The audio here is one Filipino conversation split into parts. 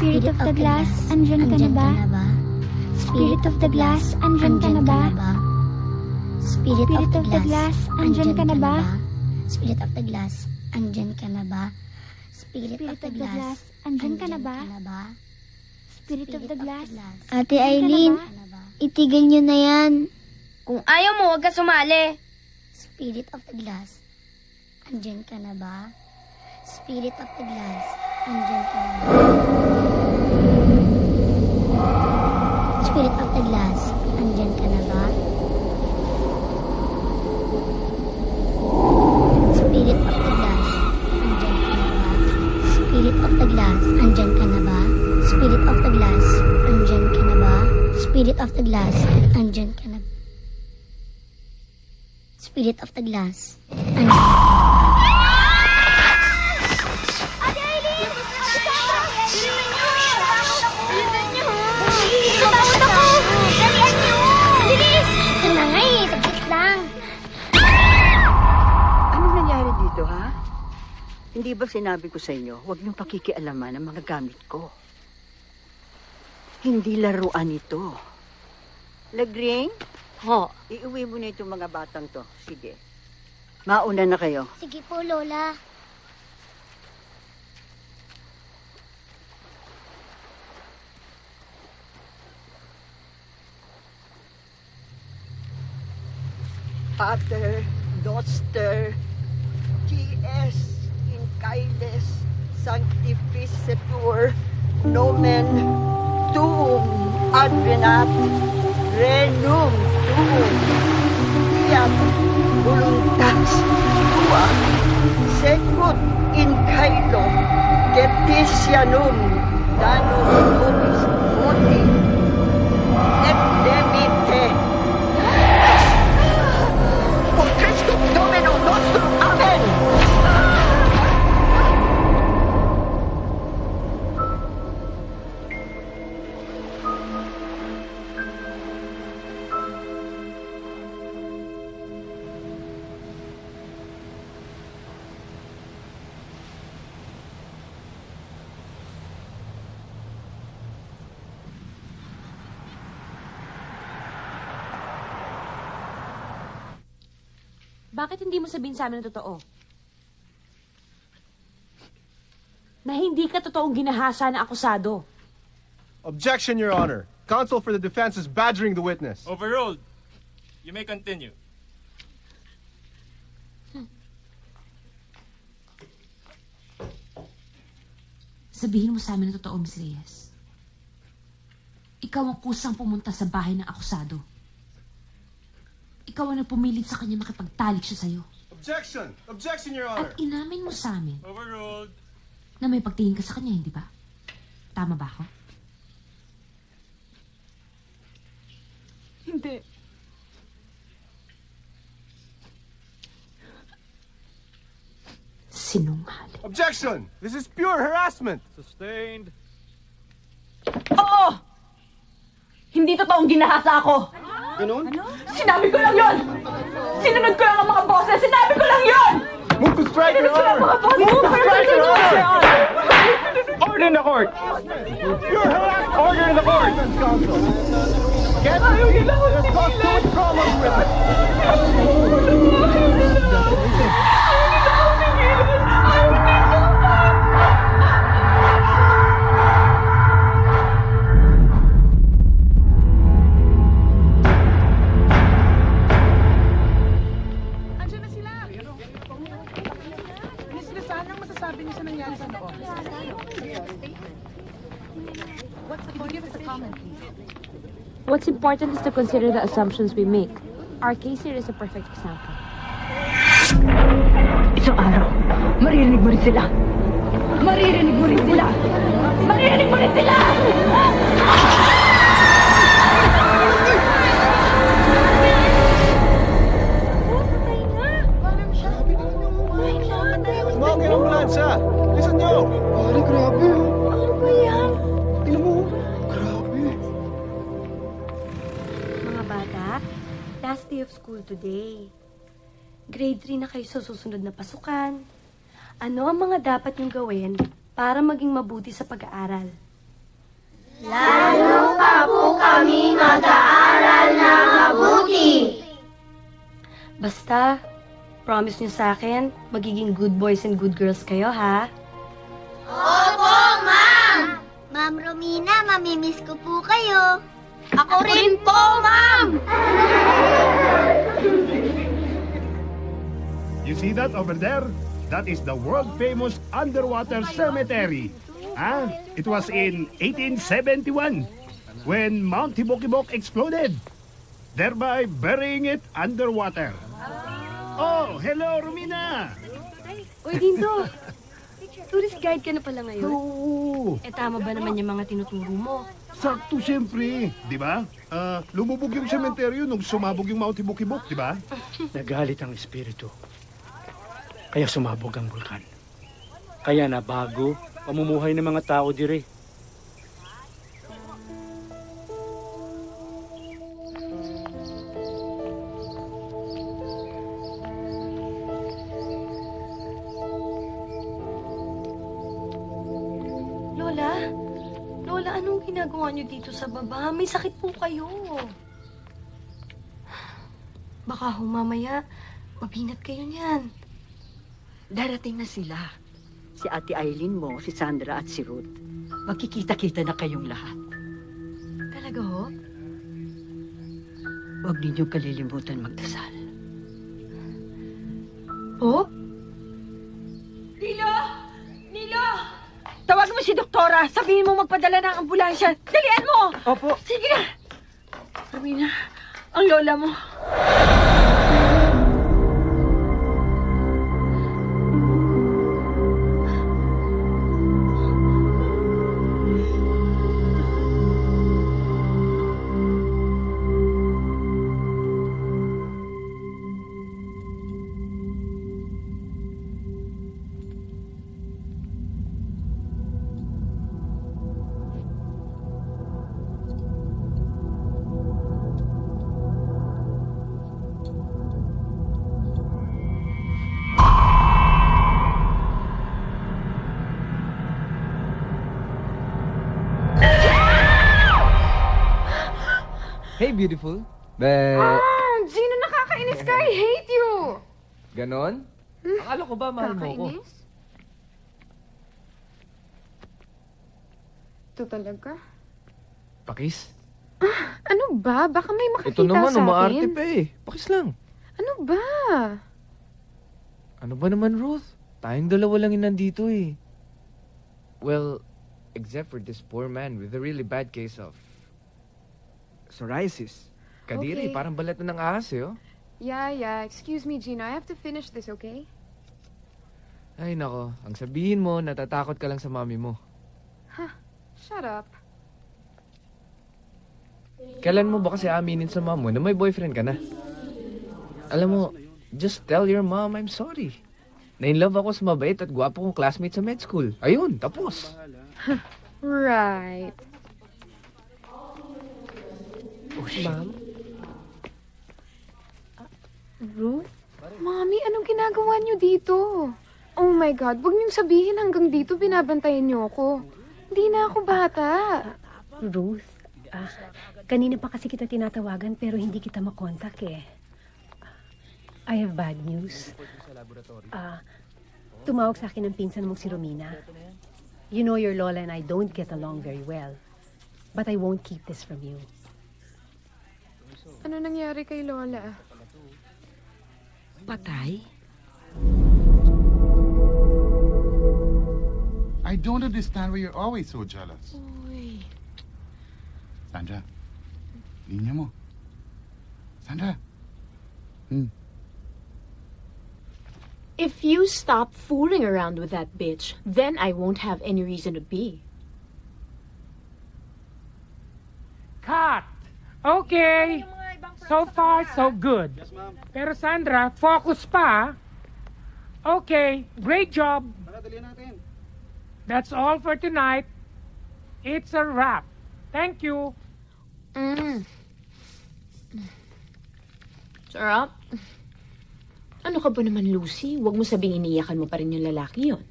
Spirit of the glass, andyan ka na ba? Spirit of the glass, andyan ka na ba? Spirit of the glass, andyan ka na ba? Spirit of the glass, andyan ka na ba? Spirit of the glass, andyan ka na ba? Spirit of the glass. Ate Eileen, itigil nyo na yan. Kung ayaw mo, huwag ka sumali. Spirit of the glass, andyan ka na ba? Spirit of the glass, andyan ka na ba? Spirit of the glass, andyan ka na ba? Spirit of the glass, andyan ka na ba? Spirit of the glass, andyan ka na ba? Spirit of the glass, andyan ka na ba? Spirit of the glass, andyan ka na ba? Spirit of the glass, Hindi ba sinabi ko sa inyo, huwag niyong pakikialaman ang mga gamit ko. Hindi laruan ito. Lagring? Ho. Iuwi mo na itong mga batang to. Sige. Mauna na kayo. Sige po, Lola. Pater, Noster, T.S. Incailes, Sanctificetur, Nomen, Tuum, Advenat, Renum, Tuum, Fiat, Voluntas, Tua, Secut in Caelo, Getitianum, Danus Nobis Moti, et Demite. Potestum Domino Nostrum, Amen! Bakit hindi mo sabihin sa amin ang totoo? Na hindi ka totoong ginahasa na akusado. Objection, Your Honor. Counsel for the defense is badgering the witness. Overruled. You may continue. Sabihin mo sa amin ang totoo, Miss Reyes. Ikaw ang kusang pumunta sa bahay ng akusado. Ikaw ang nagpumilit sa kanya makipagtalik siya sa'yo. Objection! Objection, Your Honor! At inamin mo sa amin Overruled. na may pagtingin ka sa kanya, hindi ba? Tama ba ako? Hindi. Sinungaling. Objection! This is pure harassment! Sustained. Oo! Hindi totoong ginahasa ako! Ganun? Sinabi ko lang yun! Sinunod ko lang ang mga boses! Sinabi ko lang yun! Move to strike, Your Sinunod ko lang ang Honor! mga boses! Move to strike, Your Honor! Order in the court. Pure harassment! Order in the court. Counsel! Get Ayaw nila ako There's caused too much problems with it! Andiyan na sila! Miss Lisan, anong masasabi niyo sa nangyari sa loob? Could you give us a comment, please? What's important is to consider the assumptions we make. Our case here is a perfect example. Isang araw, maririnig mo rin sila! Maririnig mo rin sila! Maririnig mo rin sila! Tumawag yung ambulansya! Listen nyo! Pare, grabe. Ano ba yan? Tingnan mo. Grabe. Mga bata, last day of school today. Grade 3 na kayo sa susunod na pasukan. Ano ang mga dapat niyong gawin para maging mabuti sa pag-aaral? Lalo pa po kami mag-aaral na mabuti. Basta, promise niyo sa akin, magiging good boys and good girls kayo, ha? Opo, Ma'am! Ma'am Romina, mamimiss ko po kayo. Ako rin po, Ma'am! You see that over there? That is the world-famous underwater cemetery. It was in 1871 when Mount Tibok-Ibok exploded, thereby burying it underwater. Oh, hello, Romina! Uy, Dindo! Tourist guide ka na pala ngayon. Oo, Tama ba naman yung mga tinuturo mo? sakto siyempre, di ba? Lumubog yung sementeryo nung sumabog yung Mount Tibok-Ibok, di ba? Nagalit ang espiritu. Kaya sumabog ang bulkan. Kaya nabago pamumuhay ng mga tao dire. Lola? Lola, anong ginagawa niyo dito sa baba? May sakit po kayo. Baka mamaya, mabinat kayo niyan. Darating na sila. Si Ate Eileen mo, si Sandra at si Ruth. Magkikita-kita na kayong lahat. Talaga ho? Huwag ninyong kalilimutan magdasal. Po? Nilo! Nilo! Tawag mo si Doktora. Sabihin mo magpadala ng ambulansya. Dalian mo! Opo. Sige na! Romina, ang lola mo. Hey, beautiful. Gino, nakakainis ka. I hate you. Ganon? Akala ko ba mahal mo ko? Ito talaga. Pakis? Ano ba? Baka may makakita Ito naman, sa akin. umaarte pa eh. Pakis lang. Ano ba? Ano ba naman, Ruth? Tayong dalawa lang yung nandito eh. Well, except for this poor man with a really bad case of psoriasis. Kadiri, Okay. parang balat na ng ahas eh, oh. Yeah. Excuse me, Gino. I have to finish this, okay? Ay, nako. Ang sabihin mo, natatakot ka lang sa mami mo. Shut up. Kailan mo ba kasi aminin sa mom mo na may boyfriend ka na? Alam mo, just tell your mom I'm sorry. Na-in-love ako sa mabait at gwapo kong classmate sa med school. Ayun, tapos. Right. Ma'am? Ruth? Mommy, anong ginagawa niyo dito? Oh my God, huwag niyong sabihin hanggang dito binabantayan niyo ako. Hindi na ako bata. Ruth, kanina pa kasi kita tinatawagan pero hindi kita makontak eh. I have bad news. Tumawag sa akin ang pinsan mong si Romina. You know your Lola and I don't get along very well. But I won't keep this from you. Ano nangyari kay Lola? Patay? I don't understand why you're always so jealous. Uy. Sandra, linya mo. Sandra. If you stop fooling around with that bitch, then I won't have any reason to be. Cut! Okay. So far, so good. Pero Sandra, focus pa. Okay, great job. That's all for tonight. It's a wrap. Thank you. Sarap. Ano ka ba naman, Lucy? Huwag mo sabing iniyakan mo pa rin yung lalaki yon.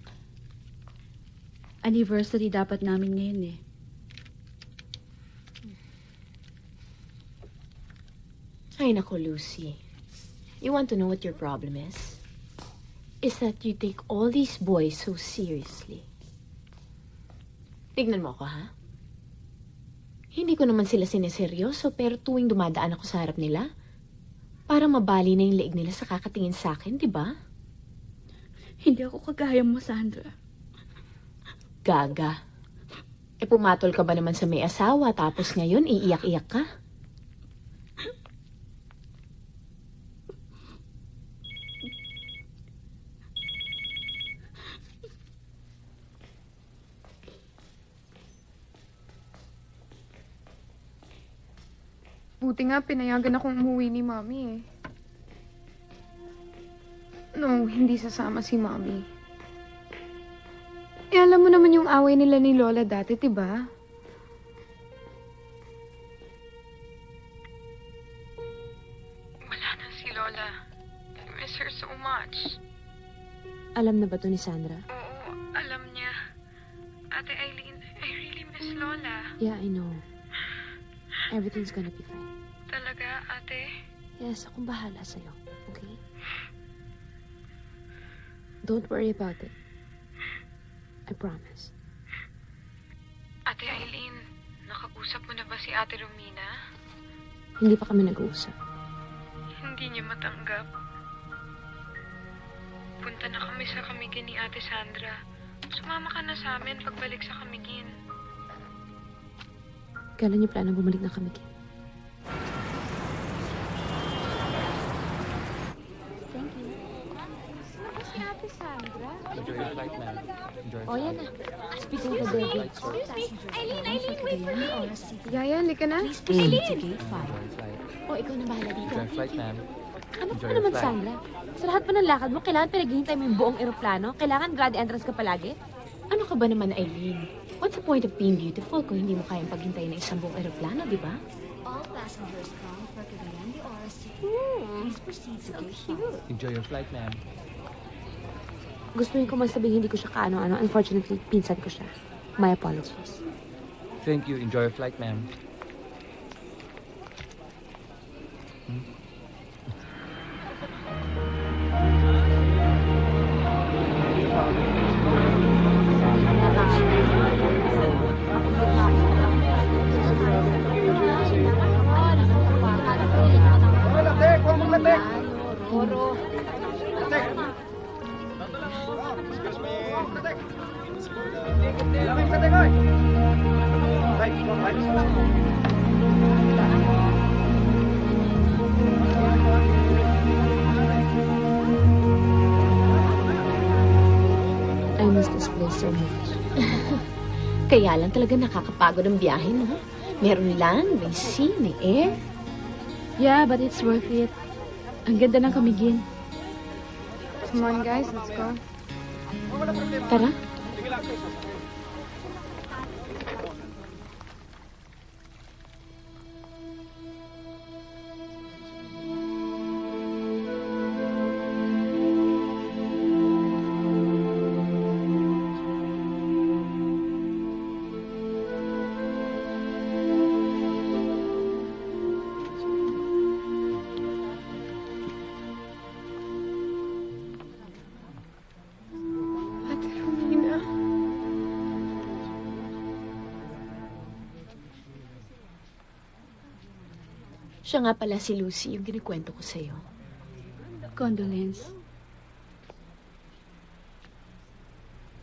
Anniversary dapat namin ngayon eh. Ay, nako, Lucy. You want to know what your problem is? Is that you take all these boys so seriously. Tignan mo ako, ha? Hindi ko naman sila sineseryoso, pero tuwing dumadaan ako sa harap nila, para mabali na yung leeg nila sa kakatingin sa akin, di ba? Hindi ako kagaya mo, Sandra. Gaga. Pumatol ka ba naman sa may asawa, tapos ngayon iiyak-iyak ka? Buti nga, pinayagan akong umuwi ni Mami eh. No, hindi sasama si Mami. Eh, alam mo naman yung away nila ni Lola dati, diba? Wala na si Lola. I miss her so much. Alam na ba to ni Sandra? Oo, alam niya. Ate Eileen, I really miss Lola. Yeah, I know. Everything's gonna be fine. Talaga, ate? Yes, akong bahala sa'yo. Okay? Don't worry about it. I promise. Ate Eileen, nakausap mo na ba si Ate Romina? Hindi pa kami nag-uusap. Hindi niya matanggap. Punta na kami sa Camiguin ni Ate Sandra. Sumama ka na sa amin pagbalik sa Camiguin. Kailan niyo plano bumalik na kami, Kim? Thank you. Si Ate Sandra? Enjoy your flight, ma'am. Enjoy Oh, yan na. Speaking of the devil. Excuse me. Eileen, wait for me. Yaya, halika na. Eileen! Oh, ikaw na bahala dito. Enjoy your flight, ma'am. Ano Enjoy ka your naman, flight. Sandra? Sa lahat pa ng lakad mo, kailangan pinaghihintay mo yung buong eroplano? Kailangan grand entrance ka palagi? Ano ka ba naman, Eileen? What's the point of being beautiful kung hindi mo kayang paghintayin ng isang buong eroplano, di ba? All passengers bound for Cagayan de Oro City. Please proceed to gate 5. Enjoy your flight, ma'am. Gustuhin ko man sabihin hindi ko siya kaano-ano. Unfortunately, pinsan ko siya. My apologies. Thank you. Enjoy your flight, ma'am. I miss this place so much. Kaya lang talaga nakakapagod ang biyahe, no? Meron land, may sea, may air. Yeah, but it's worth it. Ang ganda ng Camiguin. Come on, guys, let's go. Tara. Ate Romina. Siya nga pala si Lucy, yung kinikwento ko sa'yo. Condolence.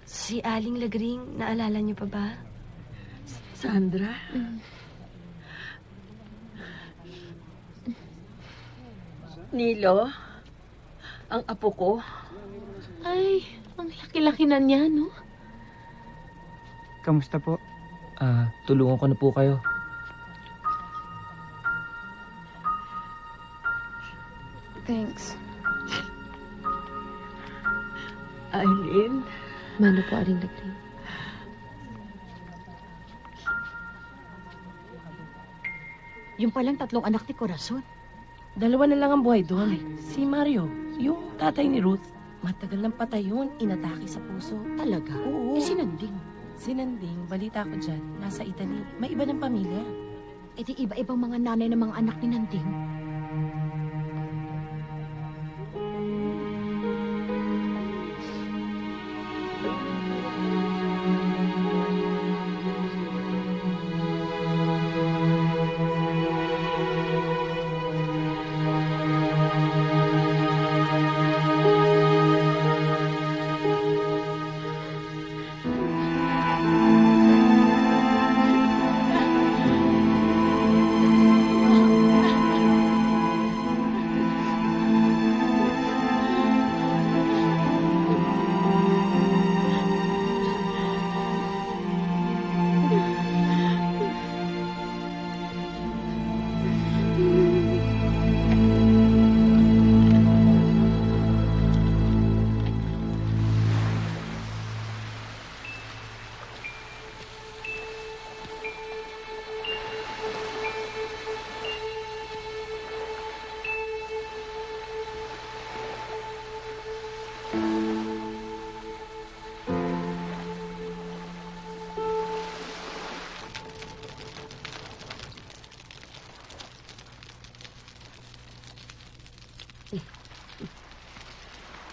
Si Aling Lagring, naalala niyo pa ba? Sandra? Nilo? Ang apo ko? Ay, ang laki-laki na niya, no? Kamusta po? Tulungan ko na po kayo. Thanks. Eileen? Mano po, Aling Lagring. Yung palang tatlong anak ni Corazon. Dalawa na lang ang buhay doon. Si Mario, yung tatay ni Ruth. Matagal ng patay yun, inatake sa puso. Talaga? Oo. Sinanding. Sinanding, balita ko dyan, nasa Italy. May iba ng pamilya. E di iba-ibang mga nanay ng mga anak ni Nanding.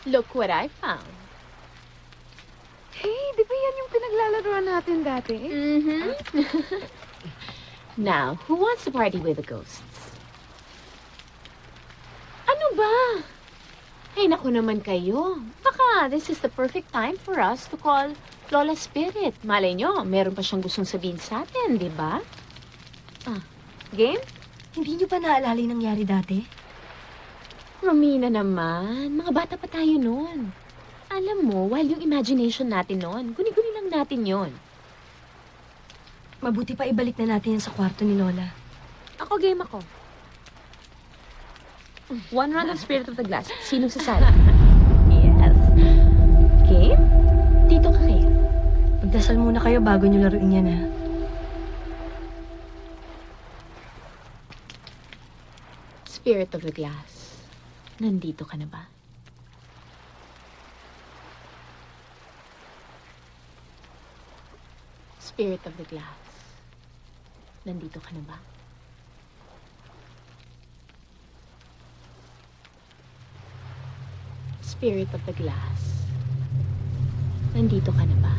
Look what I found. Hey, di ba yan yung pinaglalaroan natin dati? Mm-hmm. Now, who wants to party with the ghosts? Ano ba? Hey, naku naman kayo. Baka this is the perfect time for us to call Lola Spirit. Malay nyo, meron pa siyang gustong sabihin sa atin, di ba? Game? Hindi niyo pa naalala yung nangyari dati? Romina naman, mga bata pa tayo noon. Alam mo, while yung imagination natin noon, guni-guni lang natin yon. Mabuti pa ibalik na natin yan sa kwarto ni Lola. Ako, game ako. One round of Spirit of the Glass. Sinong sasali? Yes. Game? Dito ka kayo. Magdasal muna kayo bago niyo laruin yan, ha? Spirit of the Glass. Nandito ka na ba? Spirit of the Glass. Nandito ka na ba? Spirit of the Glass. Nandito ka na ba?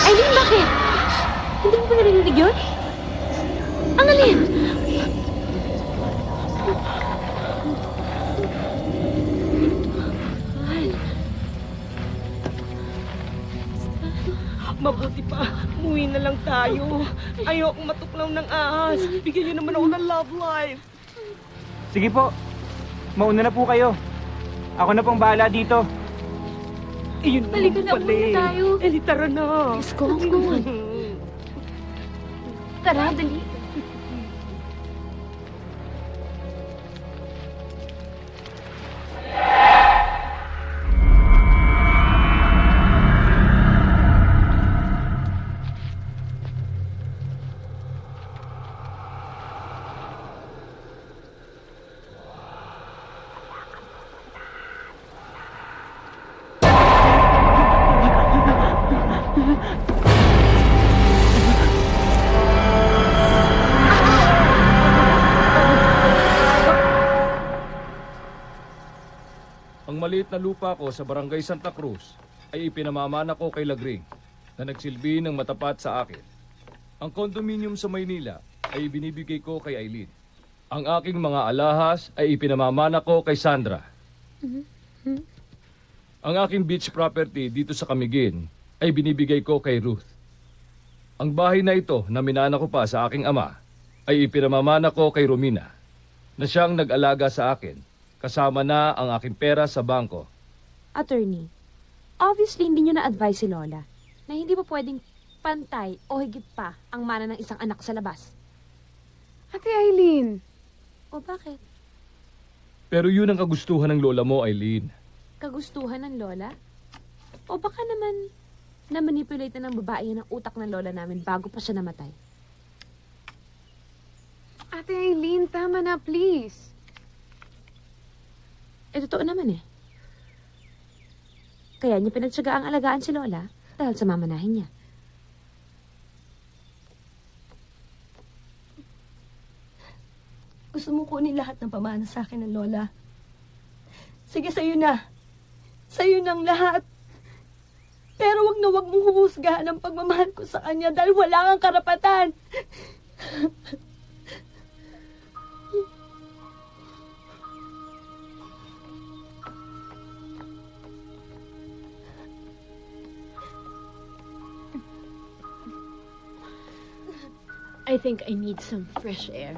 Aileen, bakit? Hindi mo ba narinig yun? Ang alin? Mabuti pa, umuwi na lang tayo. Ayokong matuklaw ng ahas. Bigyan niyo naman ako ng love life. Sige po, mauna na po kayo. Ako na pong bahala dito. Ayun Halika na, umuwi na tayo. Eh, tara na. Let's go, let's go. Tara, dali. Ang maliit na lupa ko sa Barangay Santa Cruz ay ipinamamana ko kay Lagring na nagsilbi ng matapat sa akin. Ang condominium sa Maynila ay binibigay ko kay Aileen. Ang aking mga alahas ay ipinamamana ko kay Sandra. Ang aking beach property dito sa Camiguin ay binibigay ko kay Ruth. Ang bahay na ito na minana ko pa sa aking ama ay ipinamamana ko kay Romina na siyang nag-alaga sa akin. Kasama na ang aking pera sa bangko. Attorney, obviously hindi nyo na-advise si Lola na hindi pa pwedeng pantay o higit pa ang mana ng isang anak sa labas. Ate Aileen. O bakit? Pero yun ang kagustuhan ng lola mo, Aileen. Kagustuhan ng Lola? O baka naman na-manipulate na ng babae yan ang utak ng Lola namin bago pa siya namatay? Ate Aileen, tama na please. Totoo naman eh. Kaya niya pinagtsaga ang alagaan si Lola dahil sa mamanahin niya. Gusto mo kunin lahat ng pamana sa akin ng Lola? Sige, sa'yo na. Sa'yo ng lahat. Pero wag na wag mong huhusgahan ang pagmamahal ko sa kanya dahil wala kang karapatan. I think I need some fresh air.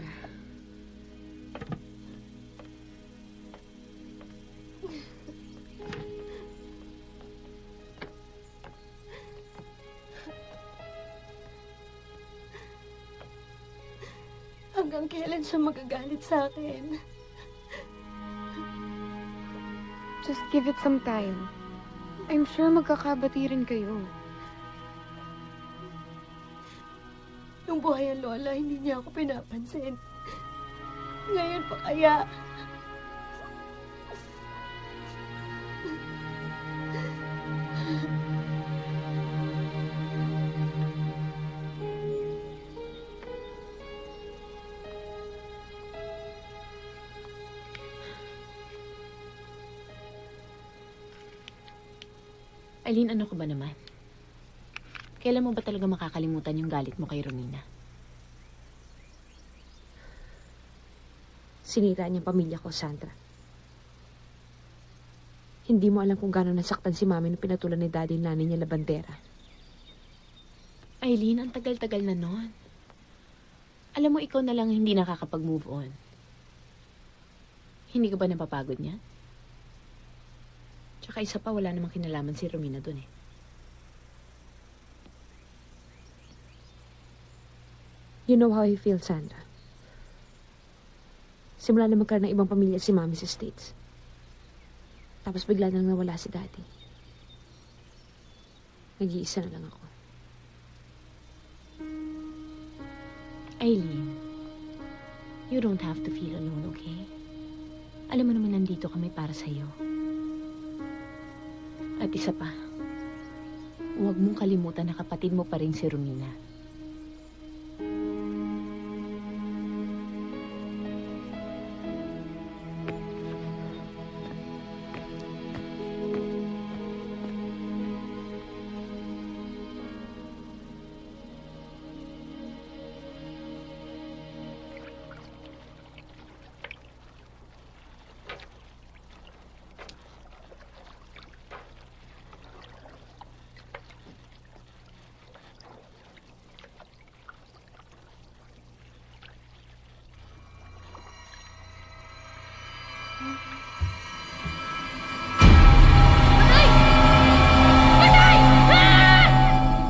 hanggang kailan siya magagalit sa akin. Just give it some time. I'm sure magkakabati rin kayo. Nung buhay ang lola, hindi niya ako pinapansin. Ngayon pa kaya... Aileen, ano ka ba naman? Kailan mo ba talaga makakalimutan yung galit mo kay Romina? Sinira niyang pamilya ko, Sandra. Hindi mo alam kung gano'n nasaktan si Mami nung pinatulan ni Daddy yung nanay niya labandera. Aileen, ang tagal-tagal na nun. Alam mo, ikaw na lang hindi nakakapag-move on. Hindi ka ba napapagod niya? Tsaka isa pa, wala namang kinalaman si Romina dun eh. You know how I feel, Sandra. Simula na magkaroon ng ibang pamilya si Mami sa States. Tapos bigla nang nawala si Daddy. Nag-iisa na lang ako. Aileen, you don't have to feel alone, okay? Alam mo naman nandito kami para sa'yo. At isa pa, huwag mong kalimutan na kapatid mo pa rin si Romina.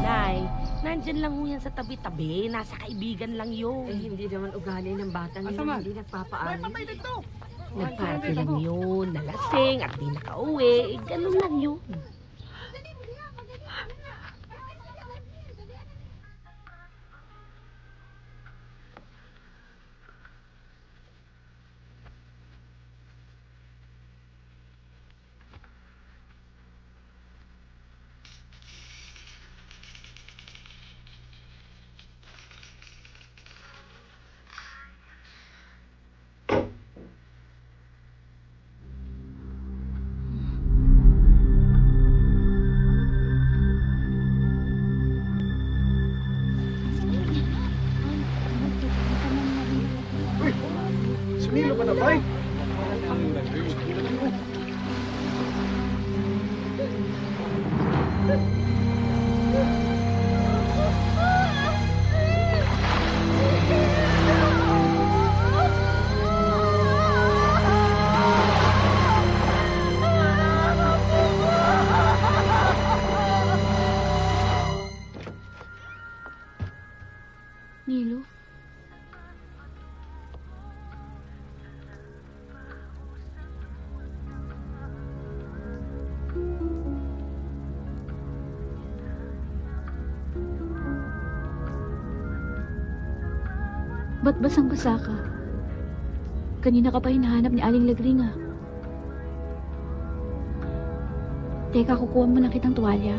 Nay, nandyan lang ho yan sa tabi-tabi. Nasa kaibigan lang yun. Hindi naman ugali ng batang yun. Hindi nagpapaalam. Nagparty lang yun, nalasing at di nakauwi. Ganun lang yun. Sumilo ka na, bay! Nilo? Ba't basang-basa ka? Kanina ka pa hinahanap ni Aling Lagring, ah. Teka, kukuha mo na kitang tuwalya.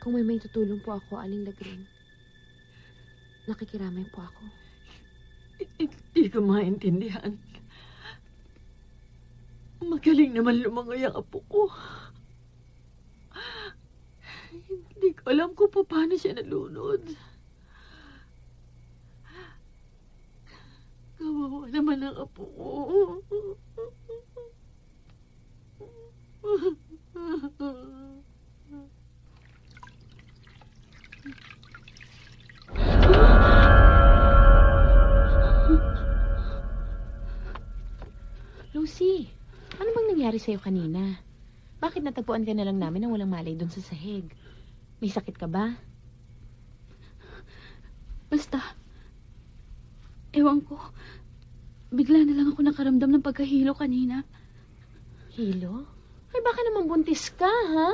Kung may tutulong po ako, Aling Lagring, nakikiramay po ako. Hindi ko maintindihan. Magaling naman lumangoy ang apo ko. Hindi ko alam kung paano siya nalunod. Kawawa naman ang apo ko. Lucy, ano bang nangyari sa'yo kanina? Bakit natagpuan ka na lang namin nang walang malay doon sa sahig? May sakit ka ba? Basta, ewan ko, bigla na lang ako nakaramdam ng pagkahilo kanina. Hilo? Ay, baka naman buntis ka, ha?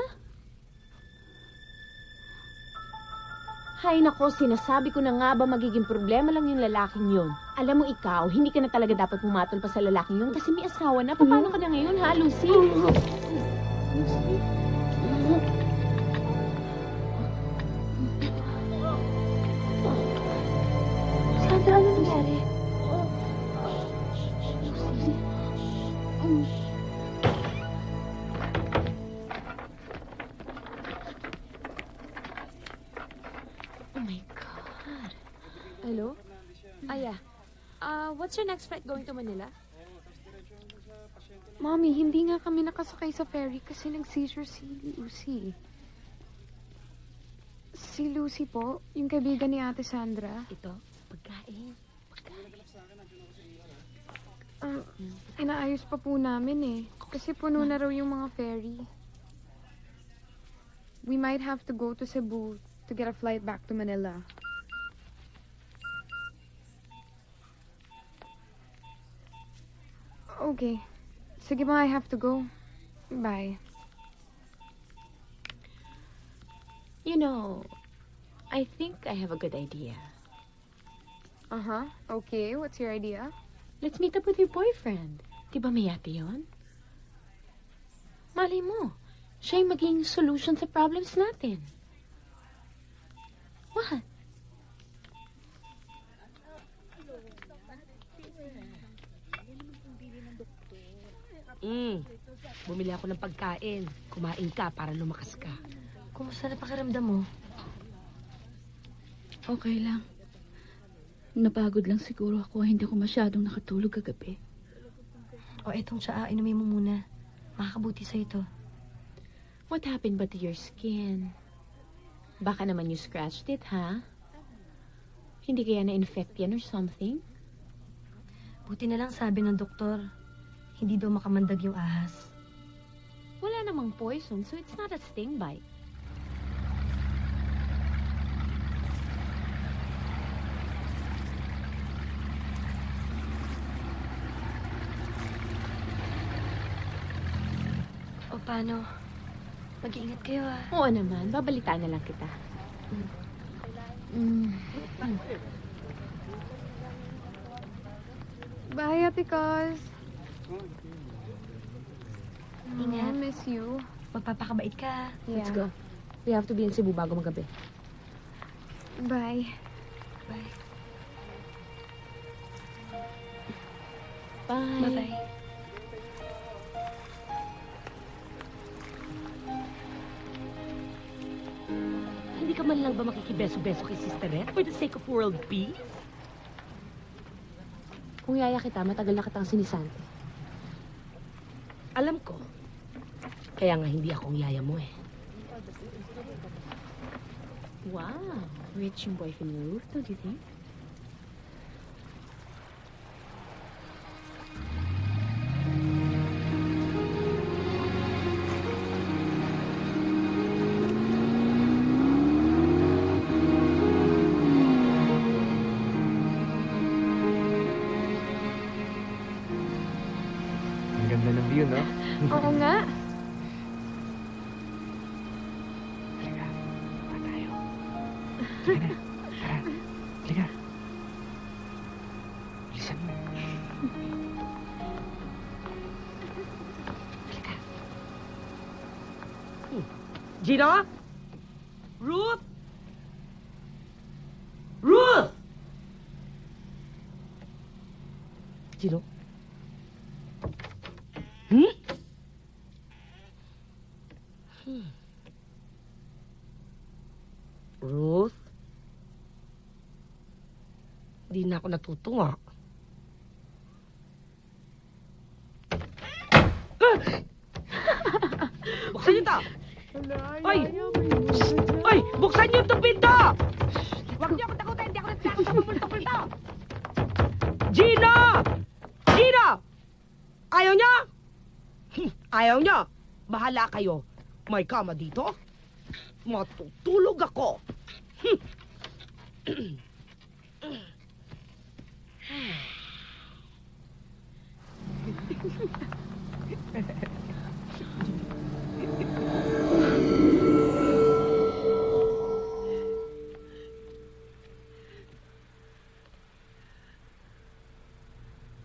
Hay nako, sinasabi ko na nga ba magiging problema lang yung lalaking yun. Alam mo ikaw, hindi ka na talaga dapat pumatol pa sa lalaking yun kasi may asawa na. Paano ka na ngayon, ha, Lucy? Lucy? Sandra, ano nangyari? Lucy? Oh my God. Hello? Aya, what's your next flight going to Manila? Mommy, hindi nga kami nakasakay sa ferry kasi nag-seizure si Lucy. Si Lucy po, yung kaibigan ni Ate Sandra. Ito, pagkain. Inaayos pa po namin eh. Kasi puno na raw yung mga ferry. We might have to go to Cebu to get a flight back to Manila. Okay. Sige ma, I have to go. Bye. You know, I think I have a good idea. Uh-huh. Okay, what's your idea? Let's meet up with your boyfriend. Di ba may ate yun? Malay mo, siya yung maging solution sa problems natin. What? Bumili ako ng pagkain. Kumain ka para lumakas ka. Kumusta na pakiramdam mo? Okay lang. Napagod lang siguro ako. Hindi ako masyadong nakatulog kagabi. O etong tsaa, inumin mo muna. Makakabuti sa ito. What happened ba to your skin? Baka naman you scratched it, ha? Hindi kaya na-infect yan or something? Buti na lang sabi ng doktor, hindi daw makamandag yung ahas. Wala namang poison, so it's not a sting bite. O paano? Mag-iingat kayo ah. Oo naman, babalitaan na lang kita. Bye, Ate Cos. Ingat. Miss you. Magpapakabait ka. Let's go. We have to be in Cebu bago magabi. Bye. Bye. Bye. Bye-bye. Hindi ka man lang ba makikibeso-beso kay Sister Red for the sake of world peace? Kung yaya kita, matagal na kitang sinisante. Alam ko. Kaya nga hindi akong yaya mo eh. Wow, rich yung boyfriend ni Ruth, don't you think? Ang ganda ng view, no? Oo nga. Halika. Bilisan mo. Gino? Ruth? Ruth! Sino? Ruth? Di na ako natutuwa. Buksan niyo to! Ay! Ay! Buksan niyo itong pinto! Huwag niyo ako takutin! Hindi ako natakot sa pumulto-pulto! Gina! Gina! Ayaw niya? Ayaw niya? Bahala kayo. May kama dito? Matutulog ako.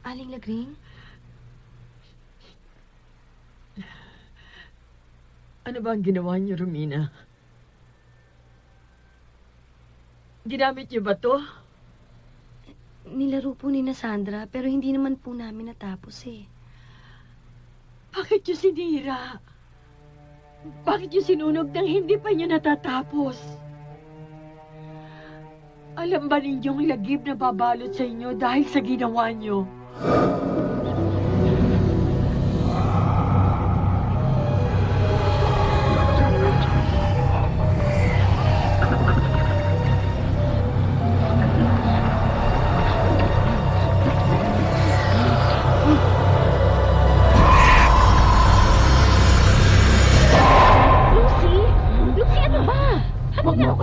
Aling Lagring? Ano ba ang ginawa niyo, Romina? Ginamit niyo ba to? Nilaro po ni na Sandra, pero hindi naman po namin natapos eh. Bakit niyo sinira? Bakit niyo sinunog nang hindi pa niyo natatapos? Alam ba ninyong lagib na babalot sa inyo dahil sa ginawa niyo?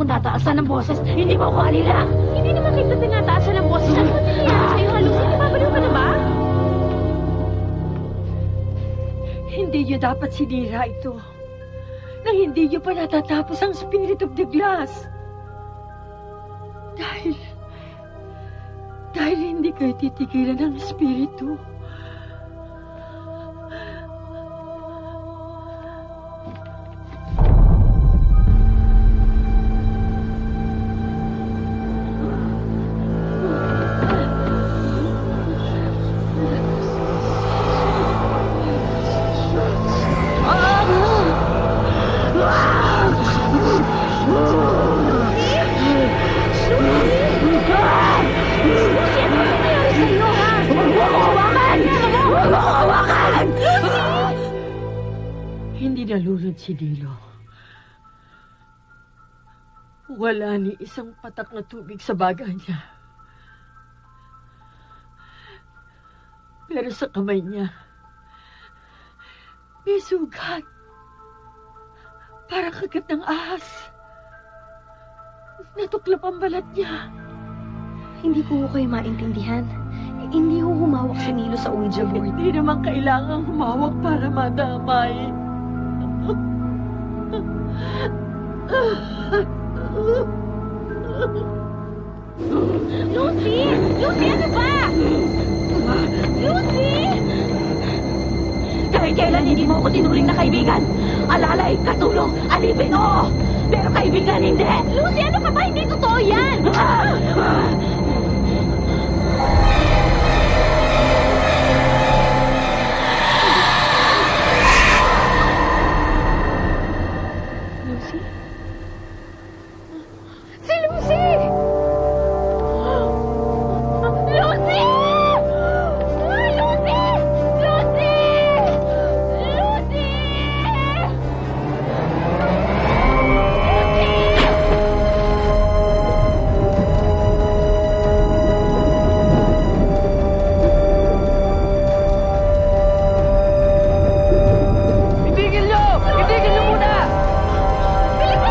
Tataasan ng boses, hindi mo ako alila. Hindi naman kita tinataasan ng boses. Ano ba nangyayari sa'yo, Lucy? Nababaliw ka na ba? Hindi niyo dapat sinira ito. Nang hindi niyo pa natatapos ang Spirit of the Glass. Dahil hindi kayo titigilan ng Espiritu. Hindi nalunod si Dilo. Wala ni isang patak na tubig sa baga niya. Pero sa kamay niya, may sugat. Parang kagat ng ahas. Natuklap ang balat niya. Hindi ko kayo maintindihan. Hindi ho humawak si Nilo sa Ouija board. Hindi naman kailangang humawak para madamay. Lucy! Lucy, ano ba? Lucy! Dahil kailan hindi mo ako tinuring na kaibigan? Alalay, katulong, alipin, oo! Pero kaibigan, hindi! Lucy, ano ka ba? Hindi totoo yan! Lucy? Si Lucy! Lucy! Lucy! Lucy! Lucy! Itigil niyo! Itigil niyo muna! Bilis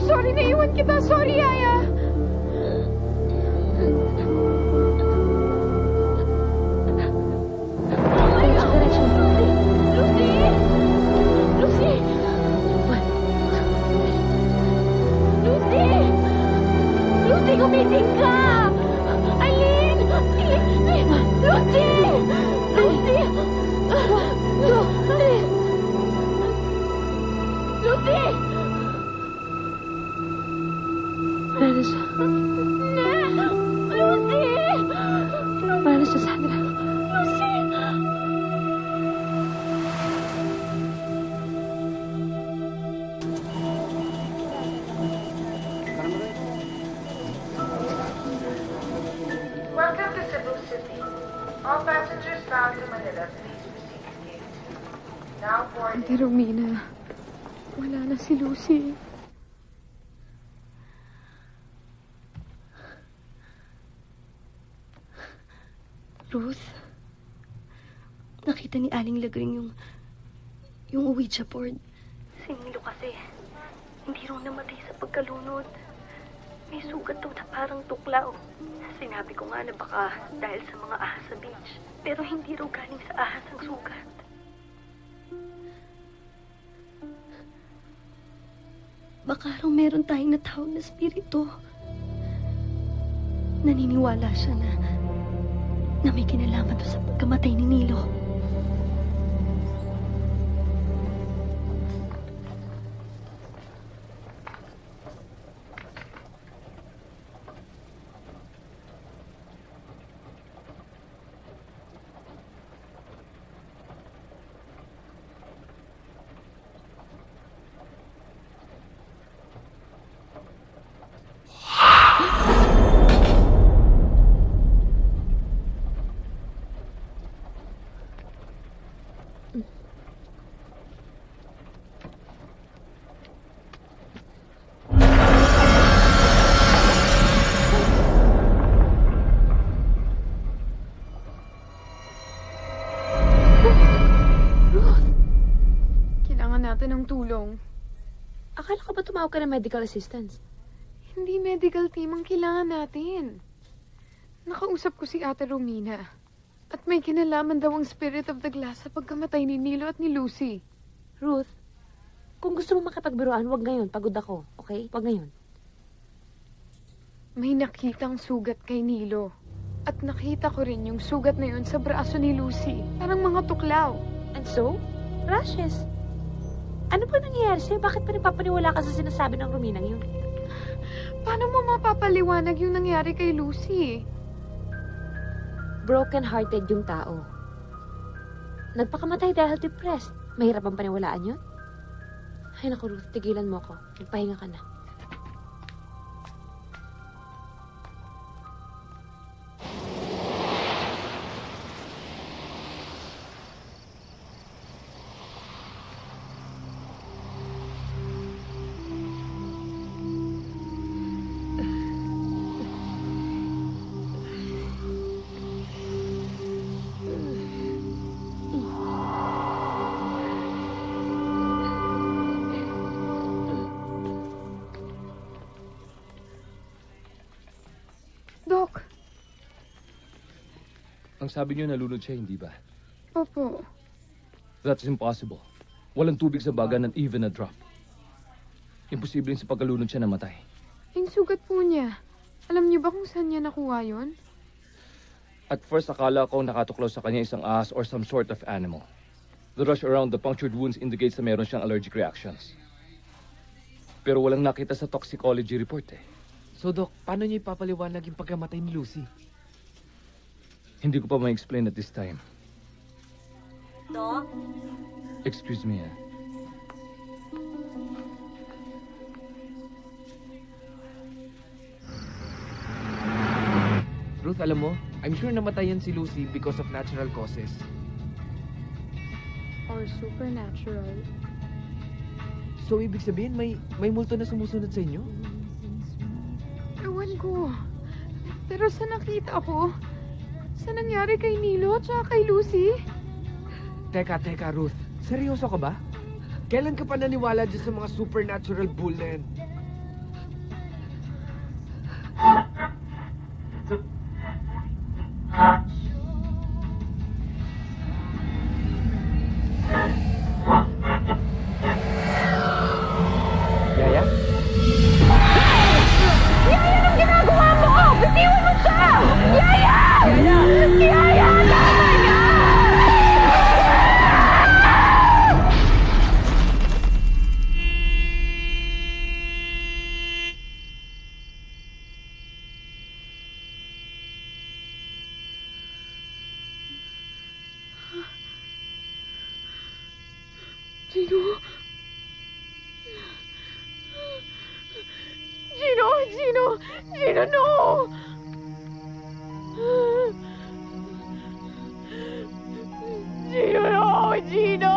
Sorry, naiwan kita. Sorry, Yaya. Lucy, gumising ka! Aileen! Lucy! Lucy! Lucy! Wala na siya. Lucy! Wala na siya, Sandra. Lucy! Welcome to Cebu City. All passengers bound to Manila, please proceed to gate 2. Now boarding. Ate Romina, wala na si Lucy. Ruth, nakita ni Aling Lagring yung Ouija board. Si Nilo kasi, hindi raw namatay sa pagkalunod. May sugat daw na parang tuklaw. Sinabi ko nga na baka dahil sa mga ahas sa beach. Pero hindi raw galing sa ahas ang sugat. Baka raw meron tayong natawag na spirito. Naniniwala siya na may kinalaman to sa pagkamatay ni Nilo. Ng tulong. Akala ko ba tumawag ka ng medical assistance? Hindi medical team ang kailangan natin. Nakausap ko si Ate Romina. At may kinalaman daw ang spirit of the glass sa pagkamatay ni Nilo at ni Lucy. Ruth, kung gusto mo makipagbiruan, wag ngayon. Pagod ako, okay? Wag ngayon. May nakitang sugat kay Nilo. At nakita ko rin yung sugat na yun sa braso ni Lucy. Parang mga tuklaw. And so? Rashes. Ano ba nangyayari sa'yo? Bakit pa napapaniwala ka sa sinasabi ng Rominang yun? Paano mo mapapaliwanag yung nangyari kay Lucy? Broken-hearted yung tao. Nagpakamatay dahil depressed. Mahirap ang paniwalaan yun? Ay naku, Ruth, tigilan mo ko. Magpahinga ka na. Dok. Ang sabi niyo nalunod siya, hindi ba? Opo. That's impossible. Walang tubig sa baga not even a drop. Imposible sa pagkalunod siya namatay. Yung sugat po niya. Alam niyo ba kung saan niya nakuha yun? At first, akala ko nakatuklaw sa kanya isang ahas or some sort of animal. The rush around the punctured wounds indicates na meron siyang allergic reactions. Pero walang nakita sa toxicology report eh. So, Doc, paano niyo ipapaliwanag yung pagkamatay ni Lucy? Hindi ko pa ma-explain at this time. Doc? Excuse me, ah. Ruth, alam mo, I'm sure namatay yan si Lucy because of natural causes. Or supernatural. So, ibig sabihin, may multo na sumusunod sa inyo? Ewan ko. Pero sa nakita ko, sa nangyari kay Nilo at kay Lucy? Teka, Ruth. Seryoso ka ba? Kailan ka pa naniwala dyan sa mga supernatural bull na yan? Yaya? Yaya, anong ginagawa mo? Bitiwan mo siya! Yaya! Yaya! Tama na! Gino? Gino, no! Gino, no! Gino!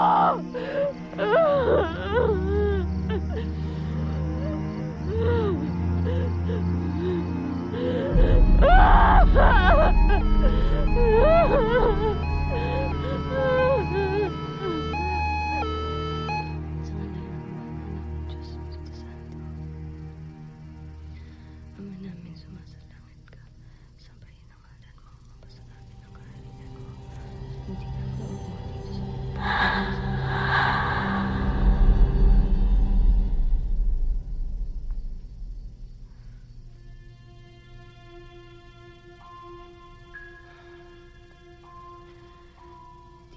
Ama namin sumasalangit ka. Sambahin ang ngalan mo. Mapasalangit ang kaharian mo. Hindi na po mo dito sa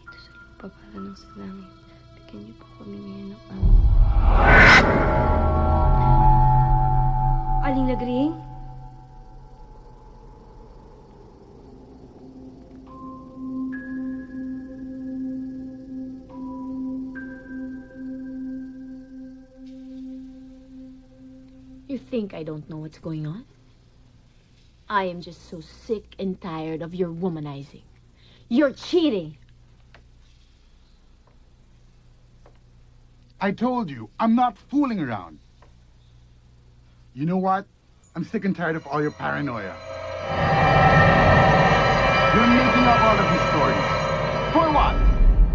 dito sa lupapala ng sa langit. Bigyan niyo po kami ngayon ng aming Aling Lagring? You think I don't know what's going on? I am just so sick and tired of your womanizing. You're cheating. I told you, I'm not fooling around. You know what? I'm sick and tired of all your paranoia. You're making up all of these stories. For what?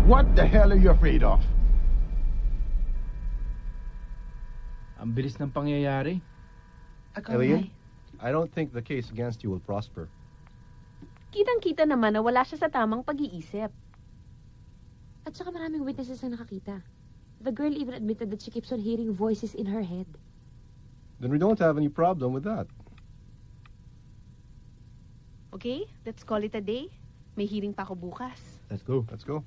What the hell are you afraid of? Ang bilis ng pangyayari. Alien, I don't think the case against you will prosper. Kitang-kita naman na wala siya sa tamang pag-iisip. At saka maraming witnesses na nakakita. The girl even admitted that she keeps on hearing voices in her head. Then we don't have any problem with that. Okay, let's call it a day. May hearing pa ako bukas. Let's go. Let's go.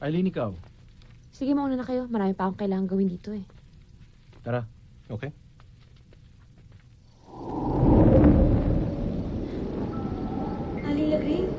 Eileen, ikaw. Sige, mauna na kayo. Marami pa akong kailangan gawin dito eh. Tara. Okay. Aling Lagring?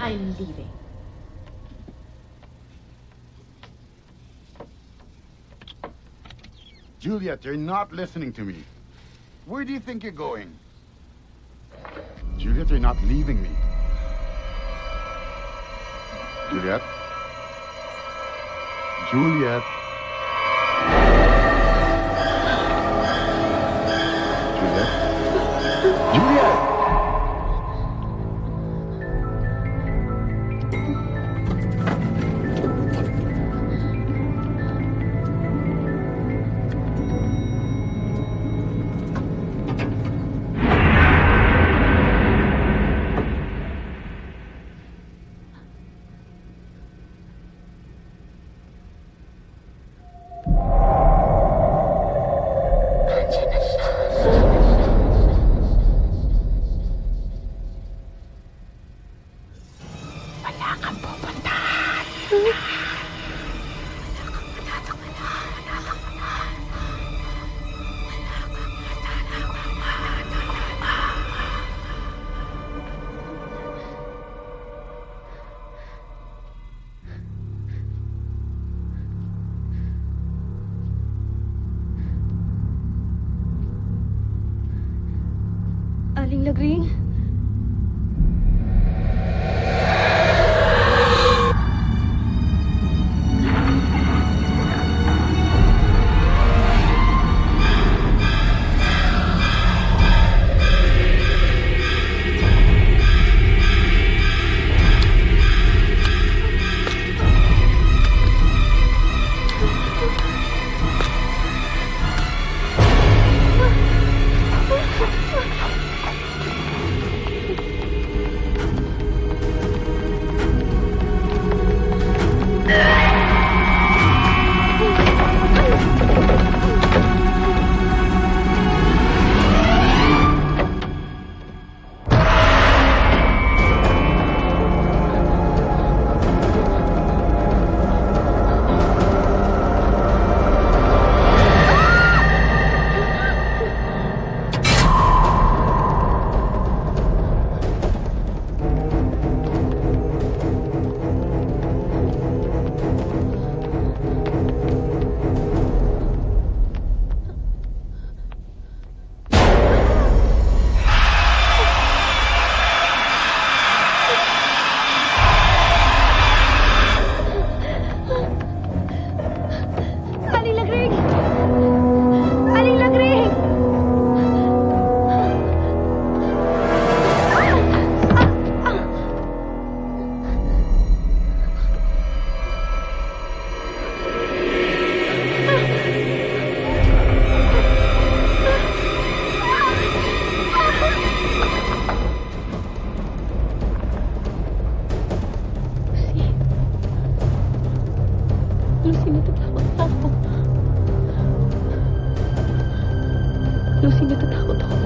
I'm leaving. Juliet, you're not listening to me. Where do you think you're going? Juliet, you're not leaving me. Juliet? Juliet? Juliet? Juliet! Aling Lagring? Aling Lagring! Aling Lagring! Lucy, natatakot ako. Lucy, natatakot ako.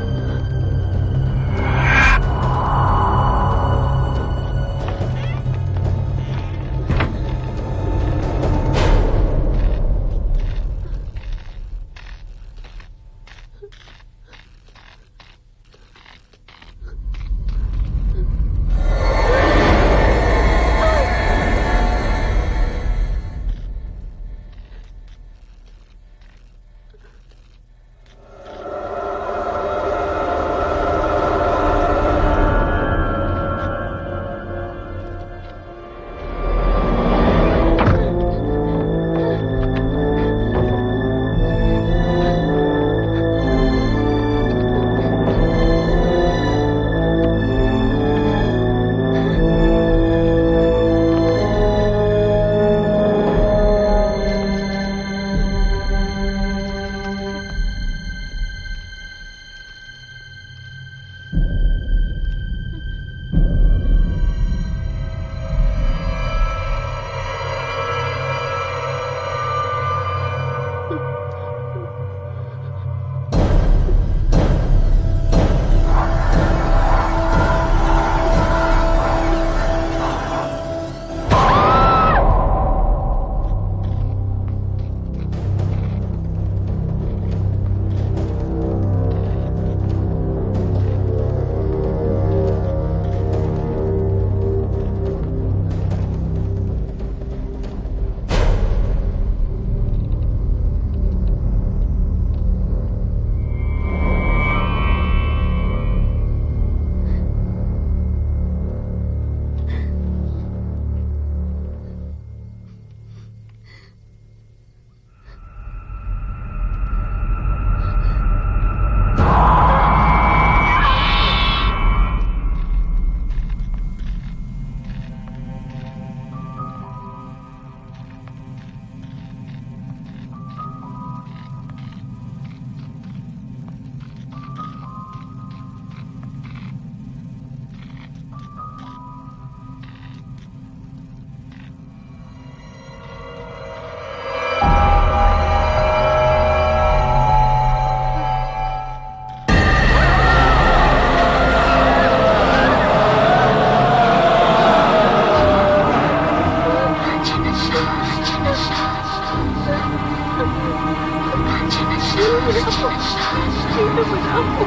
na ako.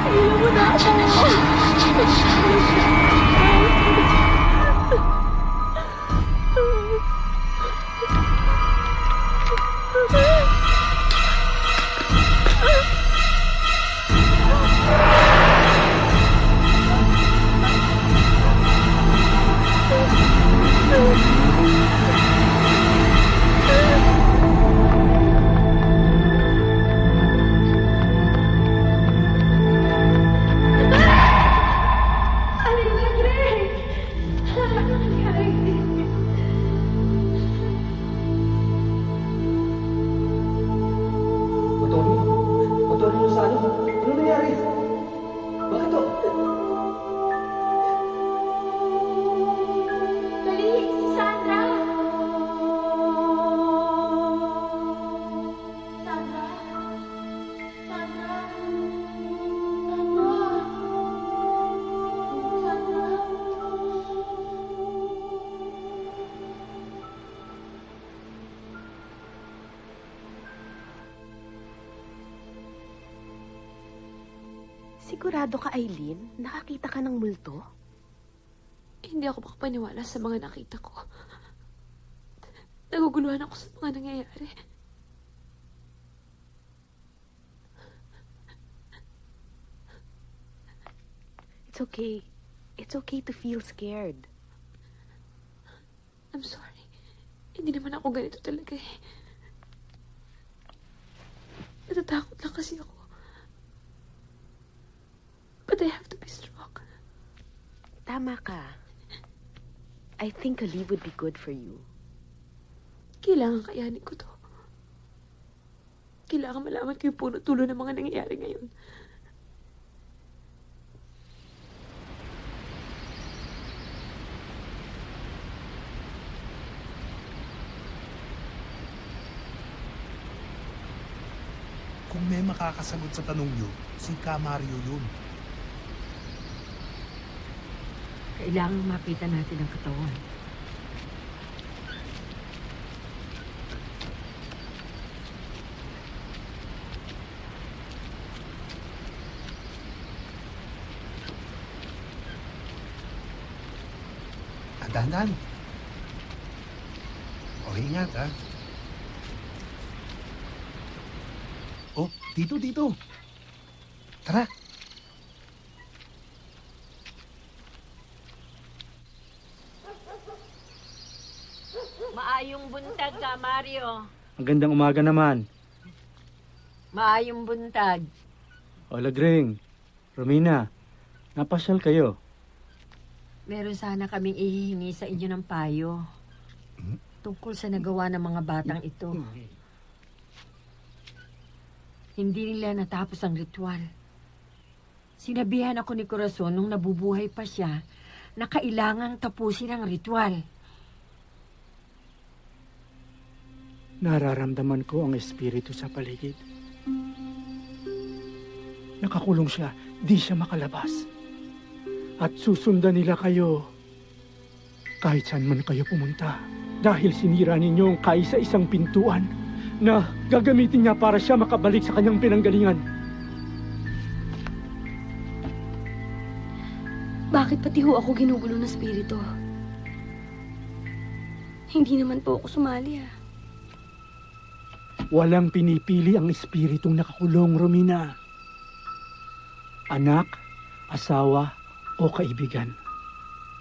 Iwan mo na ako. Motorin mo sa ano? Ano nangyari? Bakit to? Dali, si Sandra! Sandra? Sandra? Sandra? Sigurado ka, Aileen? Nakakita ka ng multo? Hindi ako makapaniwala sa mga nakita ko. Naguguluhan ako sa mga nangyayari. It's okay. It's okay to feel scared. I'm sorry. Hindi naman ako ganito talaga eh. Natatakot lang kasi ako. But I have to be strong. Tama ka. I think a leave would be good for you. Kailangan kayanin ko to. Kailangan malaman ko yung puno-tulo ng mga nangyayari ngayon. Kung may makakasagot sa tanong nyo, si Ka Mario yun. Kailangang makita natin ang katawan. Dahan-dahan. O, ingat, ha? Oh, dito. Tara. Maayong buntag ka, Mario. Magandang umaga naman. Maayong buntag. O Lagring, Romina, napasyal kayo. Meron sana kaming ihihingi sa inyo ng payo. Tungkol sa nagawa ng mga batang ito. Hindi nila natapos ang ritual. Sinabihan ako ni Corazon nung nabubuhay pa siya na kailangang tapusin ang ritual. Nararamdaman ko ang espiritu sa paligid. Nakakulong siya, di siya makalabas. At susundan nila kayo kahit saan man kayo pumunta. Dahil sinira ninyo ang kaisa-isang pintuan na gagamitin niya para siya makabalik sa kanyang pinanggalingan. Bakit pati ho ako ginugulo ng espiritu? Hindi naman po ako sumali Walang pinipili ang espiritong nakakulong, Romina. Anak, asawa, o kaibigan.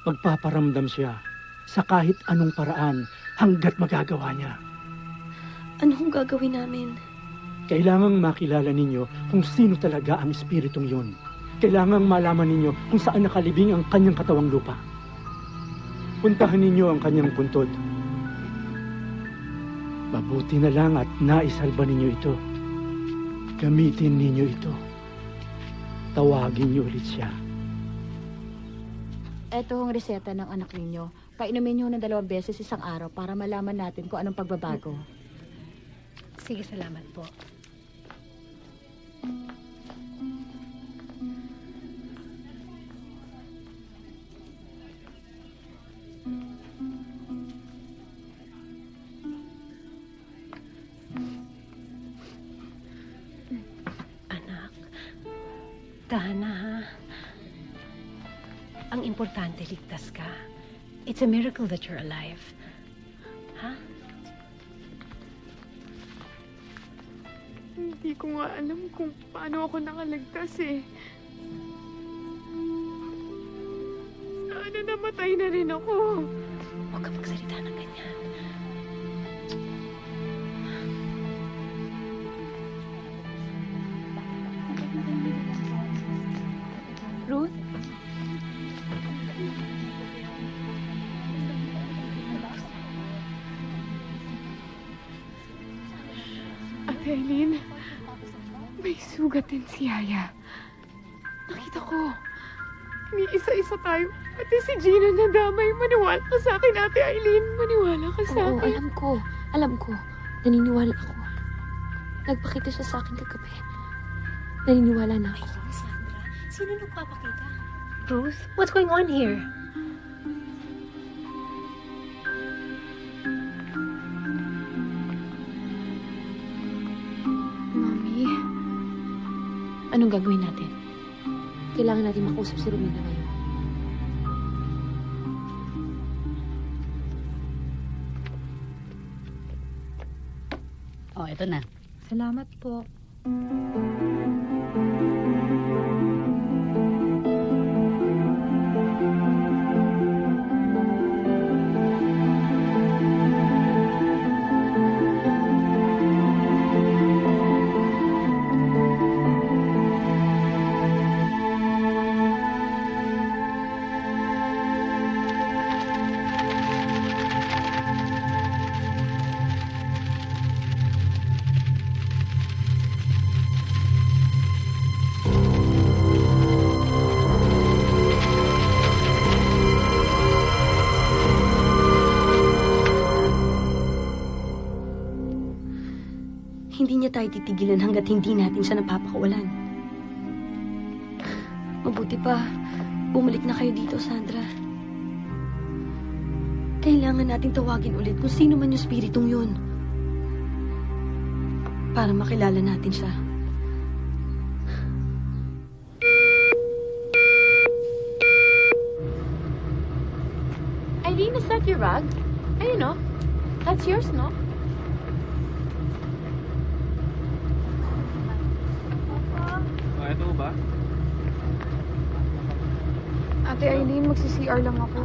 Magpaparamdam siya sa kahit anong paraan hanggat magagawa niya. Ano hong gagawin namin? Kailangang makilala ninyo kung sino talaga ang espiritong yun. Kailangang malaman ninyo kung saan nakalibing ang kanyang katawang lupa. Puntahan ninyo ang kanyang puntod. Mabuti na lang at naisalba ninyo ito. Gamitin ninyo ito. Tawagin niyo ulit siya. Ito ang reseta ng anak ninyo. Painumin niyo ng 2 beses isang araw para malaman natin kung anong pagbabago. Sige, salamat po. Dahan-dahan na, ha? Ang importante, ligtas ka. It's a miracle that you're alive. Ha? Hindi ko nga alam kung paano ako nakaligtas eh. Sana namatay na rin ako. Huwag ka magsalita ng ganyan. Ruth? Ate Eileen, may sugat din si Yaya. Nakita ko. May isa-isa tayo. Pati si Gina nadamay. Maniwala ka sa akin, Ate Eileen. Maniwala ka sa Oo, akin. alam ko. Naniniwala ako. Nagpakita siya sa akin kagabi. Naniniwala na ako. Sandra, sino nagpapakita? Ruth, what's going on here? Mami, Anong gagawin natin? Kailangan natin makausap si Romina ngayon. Oh, ito na. Salamat po. Hindi niya tayo titigilan hanggat hindi natin siya napapakawalan. Mabuti pa, bumalik na kayo dito, Sandra. Kailangan natin tawagin ulit kung sino man yung spiritong yun. Para makilala natin siya. Eileen, is that your rug? Ayun, no? That's yours, no? Ito ba? Ate Eileen, magsi-CR lang ako.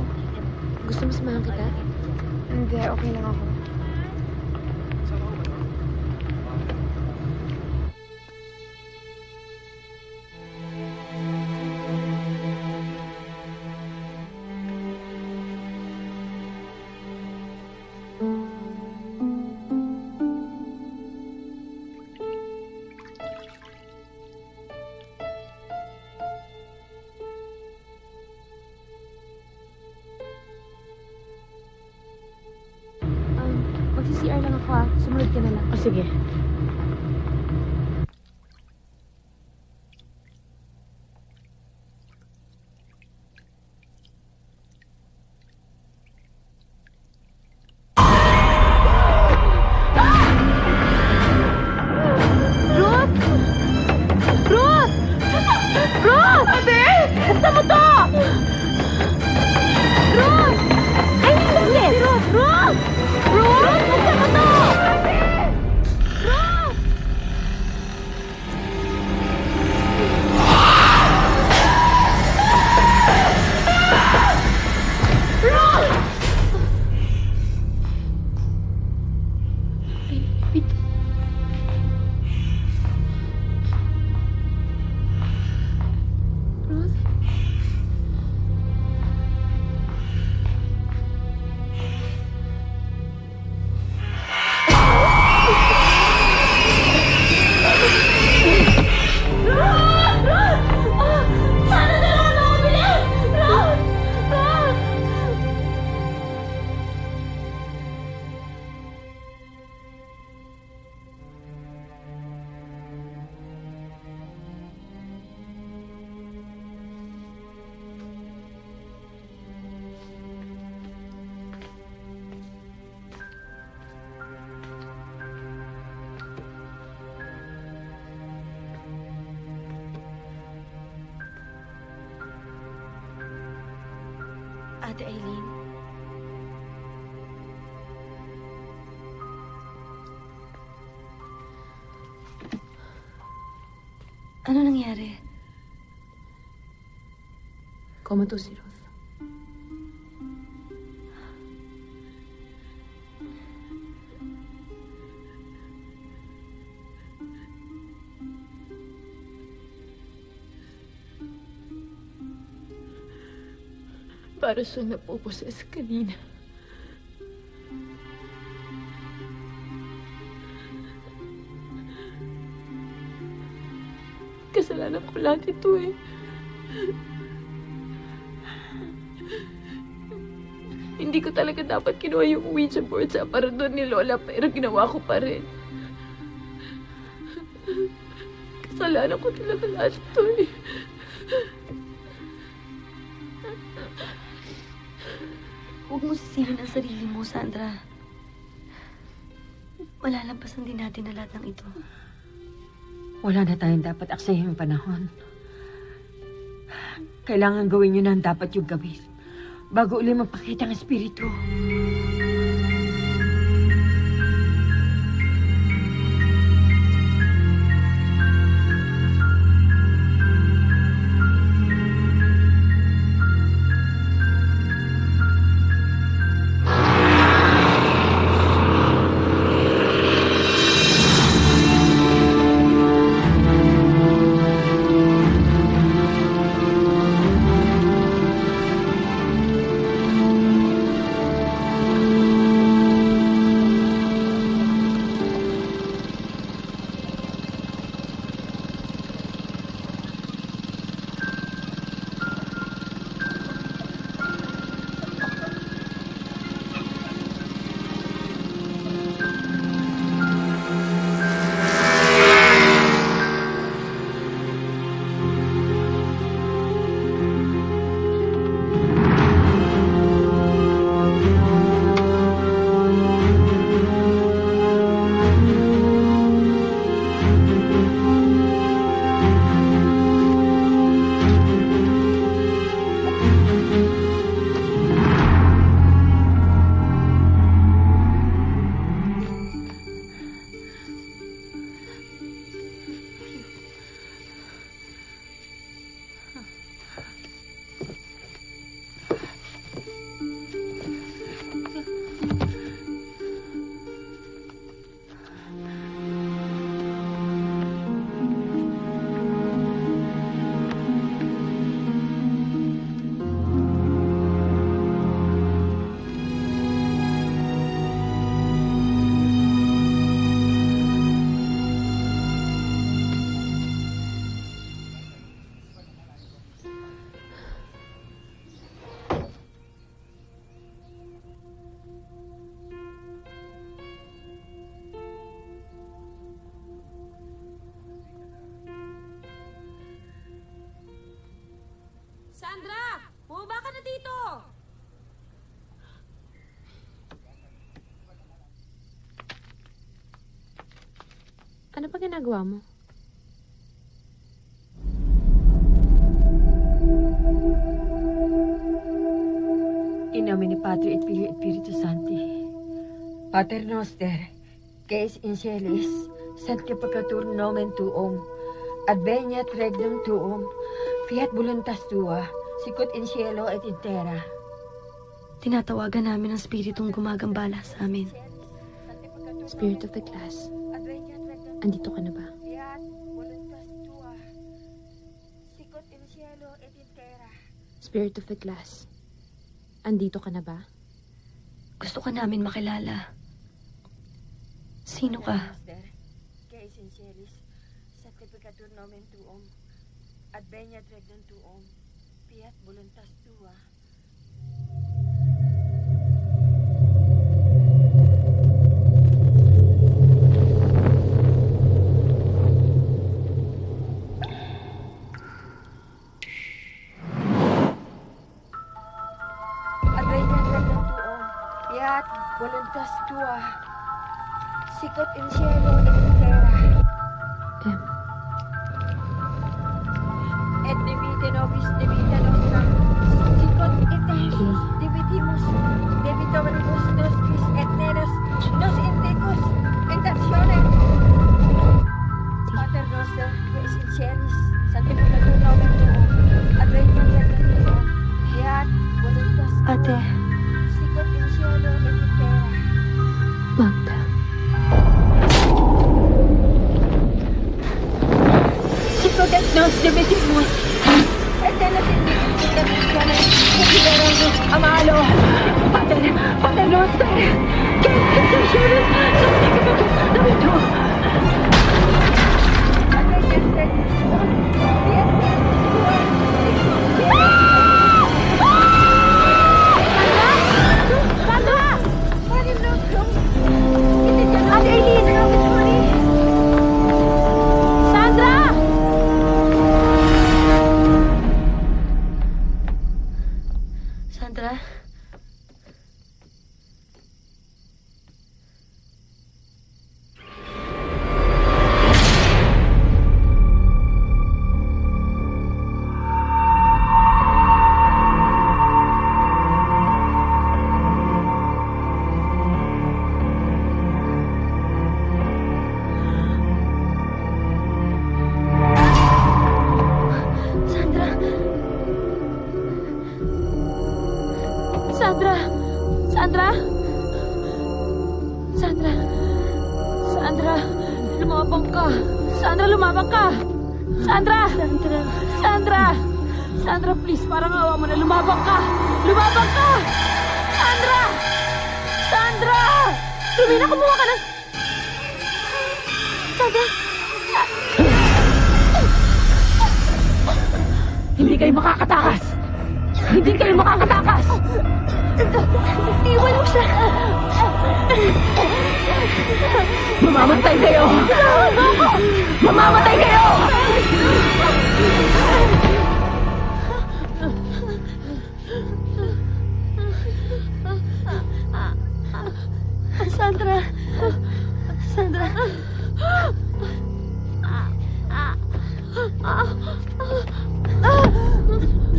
Gusto mo samahan kita? Hindi, okay lang ako. Mag-CR lang ako, Sumunod ka na lang. O, sige. Ate Aileen? Ano nangyari? Komato si Ruth. Para siyang napoposes kanina. Kasalanan ko lahat ito eh. Hindi ko talaga dapat kinuha yung Ouija board sa aparador ni Lola, pero ginawa ko pa rin. Kasalanan ko talaga lahat ito eh. Huwag mo sisihin ang sarili mo, Sandra. Malalampasan din natin na lahat ng ito. Wala na tayong dapat aksayang panahon. Kailangan gawin yun ang dapat yung gawin bago uli magpakita ang espiritu. Sandra! Bumaba ka na dito! Ano pa ginagawa mo? In nomine Patri et Filii et Spiritus Sancti. Pater noster, que es in celis, sanctificatur nomen tuum, adveniat regnum tuum, fiat voluntas tua, sicut in cielo et in terra. Tinatawagan namin ang spiritong gumagambala sa amin. Spirit of the glass, andito ka na ba? Fiat voluntas tua, sicut in cielo et in terra. Spirit of the glass, andito ka na ba? Gusto ka namin makilala. Sino ka? Que es in celis, sanctificatur nomen tuum, adveniat regnum tuum, fiat voluntas tua. Adveniat regnum tuum, fiat voluntas tua, sicut in cielo et in terra. Et dimitte nobis dimitte nostra, sicut ite Ate. Dividimus, debitoribus nostris et nenes, nos indicus, intentionem. Pater noster, que es in celis, sanctificatur nomen tuum, adveniat regnum tuum, fiat voluntas tua, Ate. sicut in cielo et in terra. Magda. Sicut et nos dividimus, et nenes indicus intentionem, considerandus amalo. Pater noster, que es in celis, sanctificatur nomen tuum. Sandra? Sandra! Sandra! Sandra! Sandra! Lumabang ka! Sandra, lumabang ka! Sandra! Sandra! Sandra! Sandra, please, parang awa mo na. Lumabang ka! Lumabang ka! Sandra! Sandra! Lumina, kumuha ka ng... Sandra! Hindi kayo makakatakas! Hindi kayo makakatakas! Iwan mo siya! Mamamatay kayo! Mamamatay kayo! Sandra! Sandra!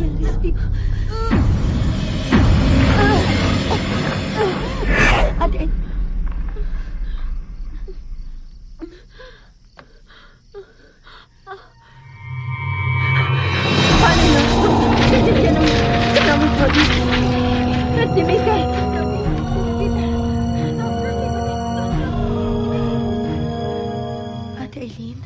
Nangyari Ate. Paano yun? Kasi siya naman sorry. At si Mika. Ate Eileen?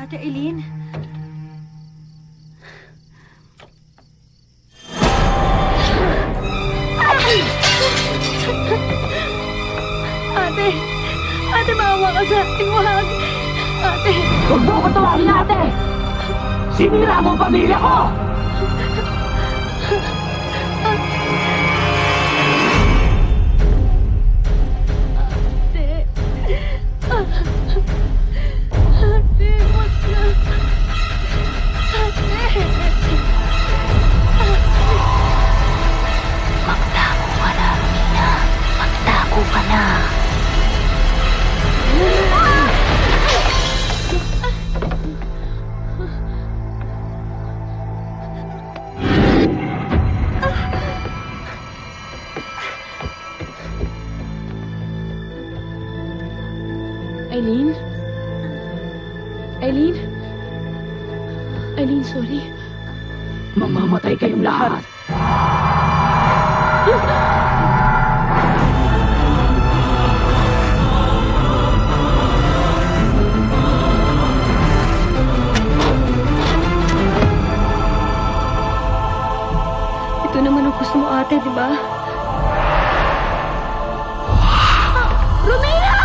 Ate Eileen? Ate! Ate, maawa ka sa akin. Wag! Ate! Huwag mo ko tawagin, ate! Sinira mo ang pamilya ko! Eileen? Eileen? Eileen, sorry. Mamamatay kayong lahat! ate, di ba? Romina!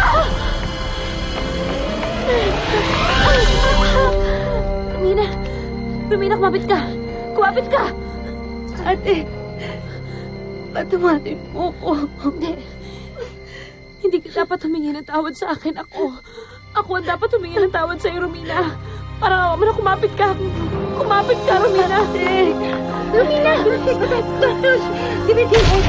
Romina! Romina, kumapit ka! Kumapit ka! Ate, patawarin mo ko. Hindi ka dapat humingi ng tawad sa akin. Ako ang dapat humingi ng tawad sa'yo, Romina. Para mo na kumapit ka. Kumapit ka, Romina. Ate! Romina! Tus! Dibitin!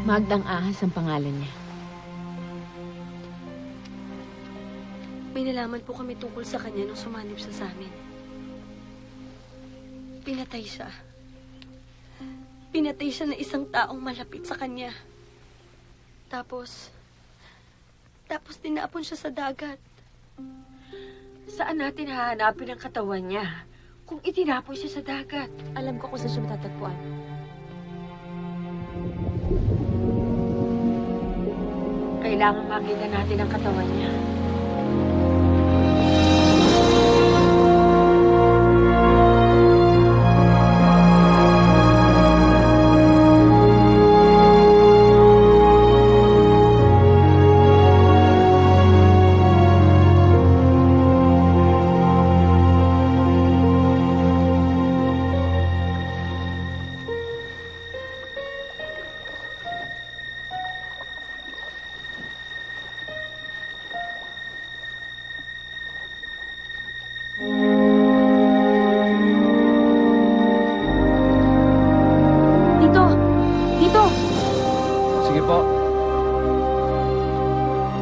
Magdang Ahas ang pangalan niya. May nalaman po kami tungkol sa kanya nung sumanib siya sa amin. Pinatay siya. Pinatay siya ng isang taong malapit sa kanya. Tapos tinapon siya sa dagat. Saan natin hahanapin ang katawan niya kung itinapon siya sa dagat? Alam ko kung saan siya matatagpuan. Kailangan makita natin ang katawan niya. Sige po.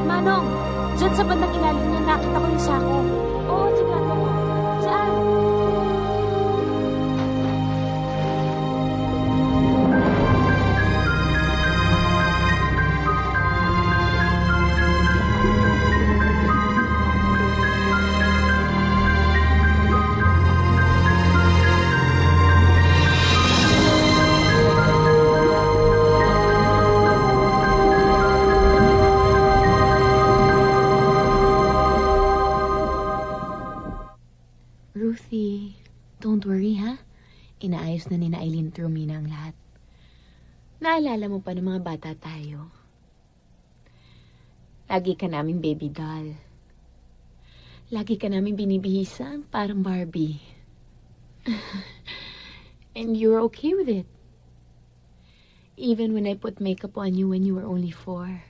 Manong, dyan sa bandang ilalim niya nakita ko yung sako. Oo, sigurado ko. Saan? Ruthie, don't worry ha. Inaayos na ni Aileen at Romina ang lahat. Naalala mo pa ng mga bata tayo. Lagi ka naming baby doll. Lagi ka naming binibihisan parang Barbie. And you're okay with it. Even when I put makeup on you when you were only 4.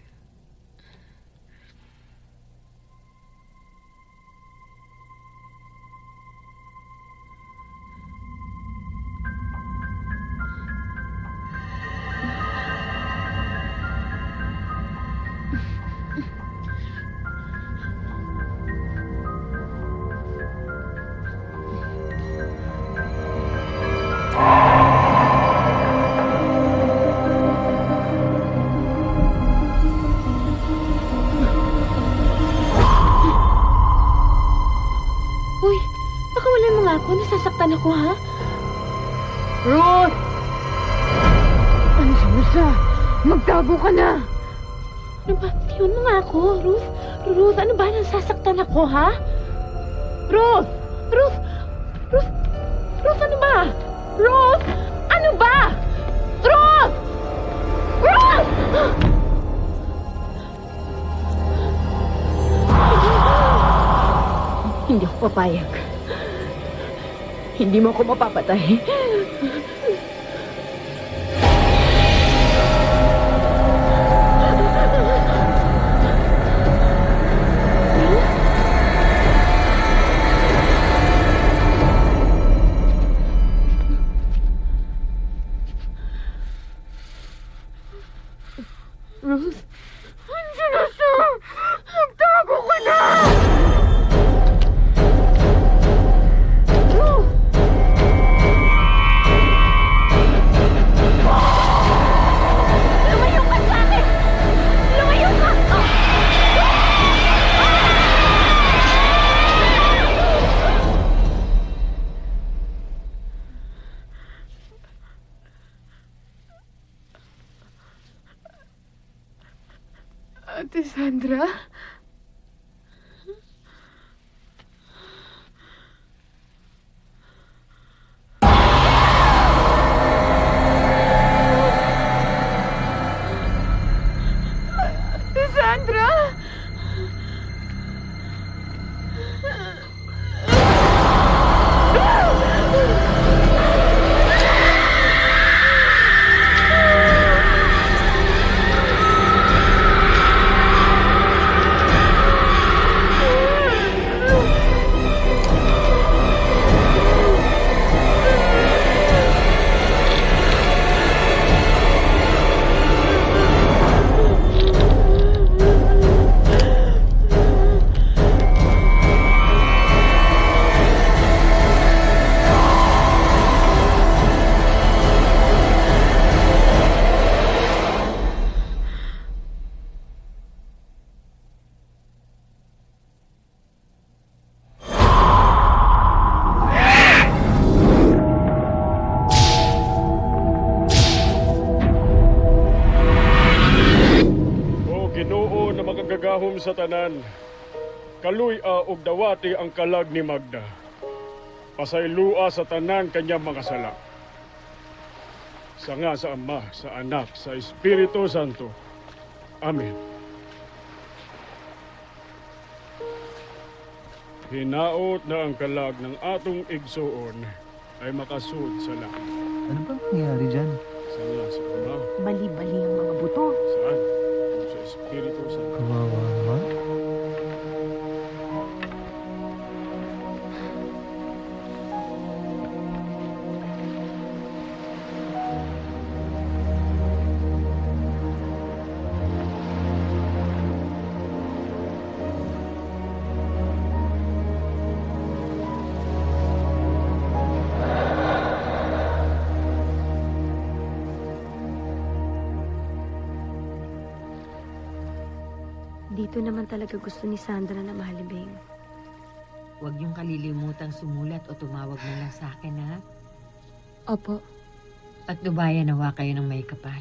Uy, pakawalan mo nga ako. Nasasaktan ako, ha? Ruth! Ano siya? Magtago ka na! Ano ba? Tiyon mo nga ako, Ruth. Ruth, ano ba? Nasasaktan ako, ha? Ruth! Ruth! Ruth! Ruth, ano ba? Ruth! Ano ba? Ruth! Ruth! Hindi ako papayag. Hindi mo ako mapapatay. Ruth? Andiyan na siya! Magtago ka na! Lumayo ka sa akin! Lumayo ka! Ate Sandra? Ate Sandra? Ginoo na makagagahom sa tanan, kaluy-a og dawati ang kalag ni Magda. Pasaylua sa tanan kanyang mga sala. Sanga sa Ama, sa Anak, sa Espiritu Santo. Amen. Hinaot na ang kalag ng atong igsuon ay makasud sa langit. Ano bang nangyari dyan? Sanga sa Ama. Bali-bali ang mga buto. Saan? Sa Espiritu Santo. Kawawa naman. Dito naman talaga gusto ni Sandra na mahalibing. Huwag niyong kalilimutang sumulat o tumawag na lang sa akin, ha? Opo. At dubayan nawa kayo ng may kapal.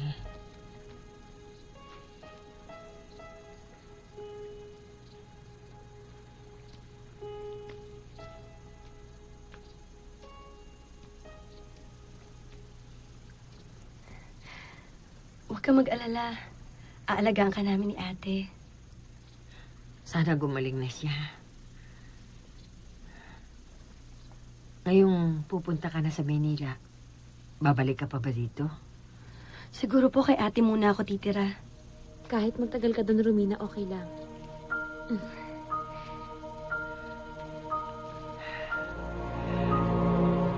Huwag kang mag-alala. Aalagaan ka namin ni ate. Sana gumaling na siya. Ngayong pupunta ka na sa Manila, babalik ka pa ba dito? Siguro po kay ate muna ako titira. Kahit magtagal ka doon, Romina, okay lang.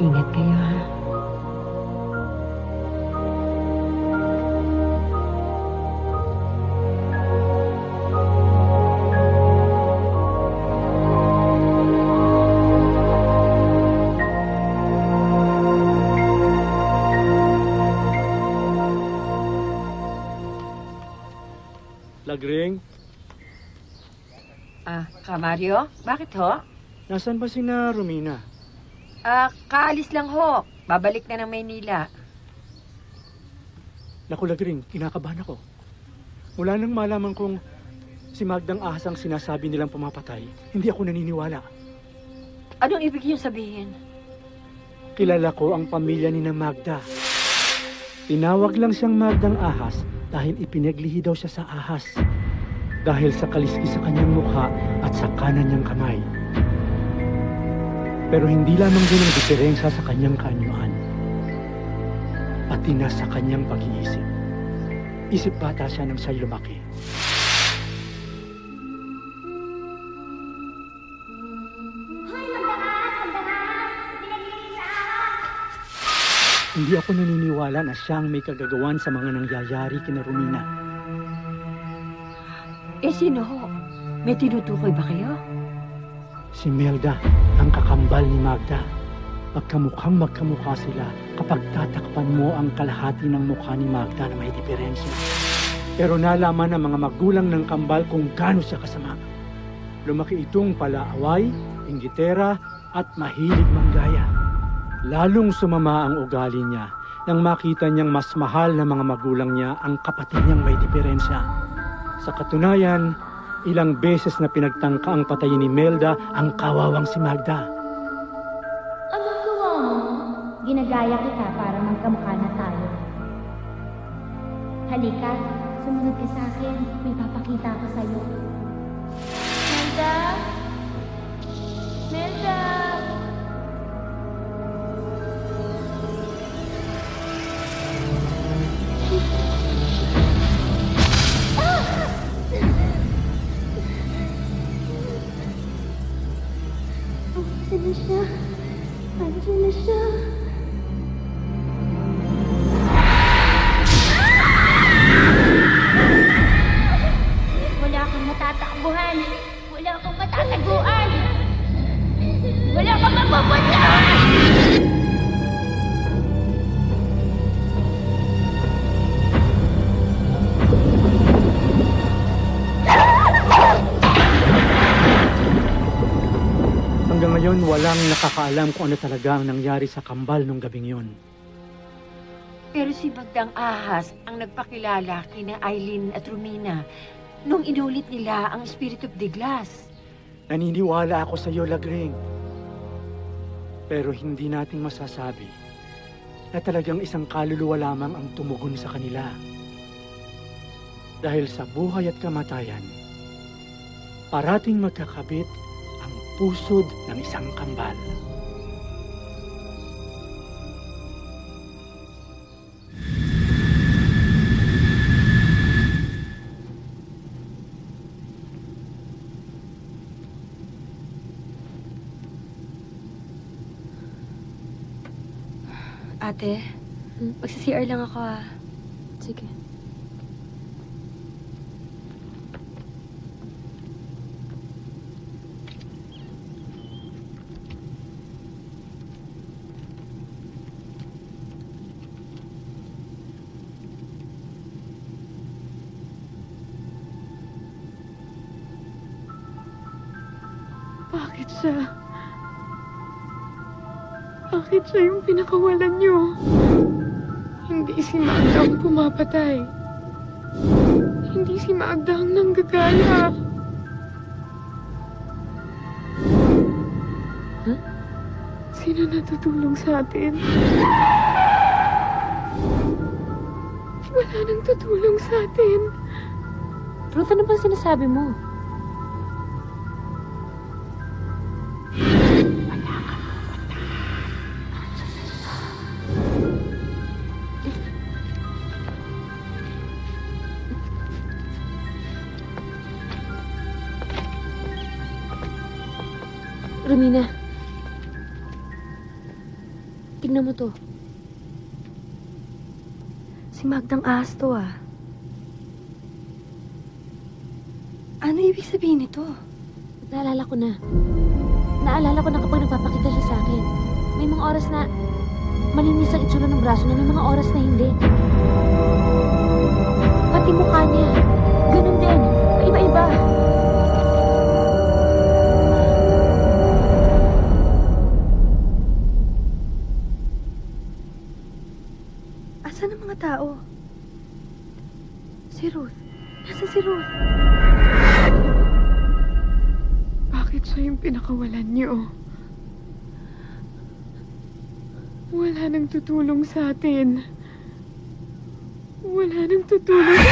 Ingat kayo, ha? Lagring? Ka Mario? Bakit ho? Nasaan ba sina Romina? Kaalis lang ho. Babalik na ng Maynila. Naku, Lagring, kinakabahan ako. Mula nang malaman kong si Magdang Ahas ang sinasabi nilang pumapatay, hindi ako naniniwala. Anong ibig niyong sabihin? Kilala ko ang pamilya ni na Magda. Tinawag lang siyang Magdang Ahas dahil ipinaglihi daw siya sa ahas. Dahil sa kaliski sa kanyang mukha at sa kanan niyang kamay. Pero hindi lamang din ang diferensya sa kanyang kaanyuan. Pati na sa kanyang pag-iisip. Isip bata siya nang siya'y lumaki. Hindi ako naniniwala na siyang may kagagawan sa mga nangyayari kina Romina. Sino ho? May tinutukoy ba kayo? Si Melda, ang kakambal ni Magda. Magkamukhang magkamukha sila kapag tatakpan mo ang kalahati ng mukha ni Magda na may diferensya. Pero nalaman ng mga magulang ng kambal kung gaano siya kasama. Lumaki itong palaaway, inggitera at mahilig manggaya. Lalong sumama ang ugali niya nang makita niyang mas mahal na mga magulang niya ang kapatid niyang may diferensya. Sa katunayan, ilang beses na pinagtangka ang patayin ni Melda ang kawawang si Magda. Anong gawa mo? Ginagaya kita para magkamukha na tayo. Halika, sumunod ka sa akin. May papakita ko sa'yo. Melda? Melda? Andiyan na siya. Andiyan na siya. Wala akong matatakbuhan. Wala akong matataguan. Wala akong mapupunta. Hanggang ngayon, walang nakakaalam kung ano talaga ang nangyari sa kambal nung gabing yun. Pero si Magdang Ahas ang nagpakilala kina Eileen at Romina nung inulit nila ang Spirit of the Glass. Naniniwala ako sa iyo, Lagring. Pero hindi natin masasabi na talagang isang kaluluwa lamang ang tumugon sa kanila. Dahil sa buhay at kamatayan, parating magkakabit ang pusod ng isang kambal. Ate, magsi-CR lang ako ah. Sige. Bakit siya? Bakit siya yung pinakawalan niyo? Hindi si Magda ang pumapatay. Hindi si Magda ang nanggagaya. Huh? Sino natutulong sa atin? Wala nang tutulong sa atin. Ruth, ano bang sinasabi mo? Romina. Tingnan mo to. Si Magdang Ahas to ah. Ano ibig sabihin nito? Naalala ko na. Naalala ko na kapag nagpapakita siya sa akin. May mga oras na malinis ang itsura ng braso niya, may mga oras na hindi. Pati mukha niya. Ganun din. Iba-iba. Asan ang mga tao? Si Ruth. Nasaan si Ruth? Bakit siya yung pinakawalan niyo? Wala nang tutulong sa atin. Wala nang tutulong.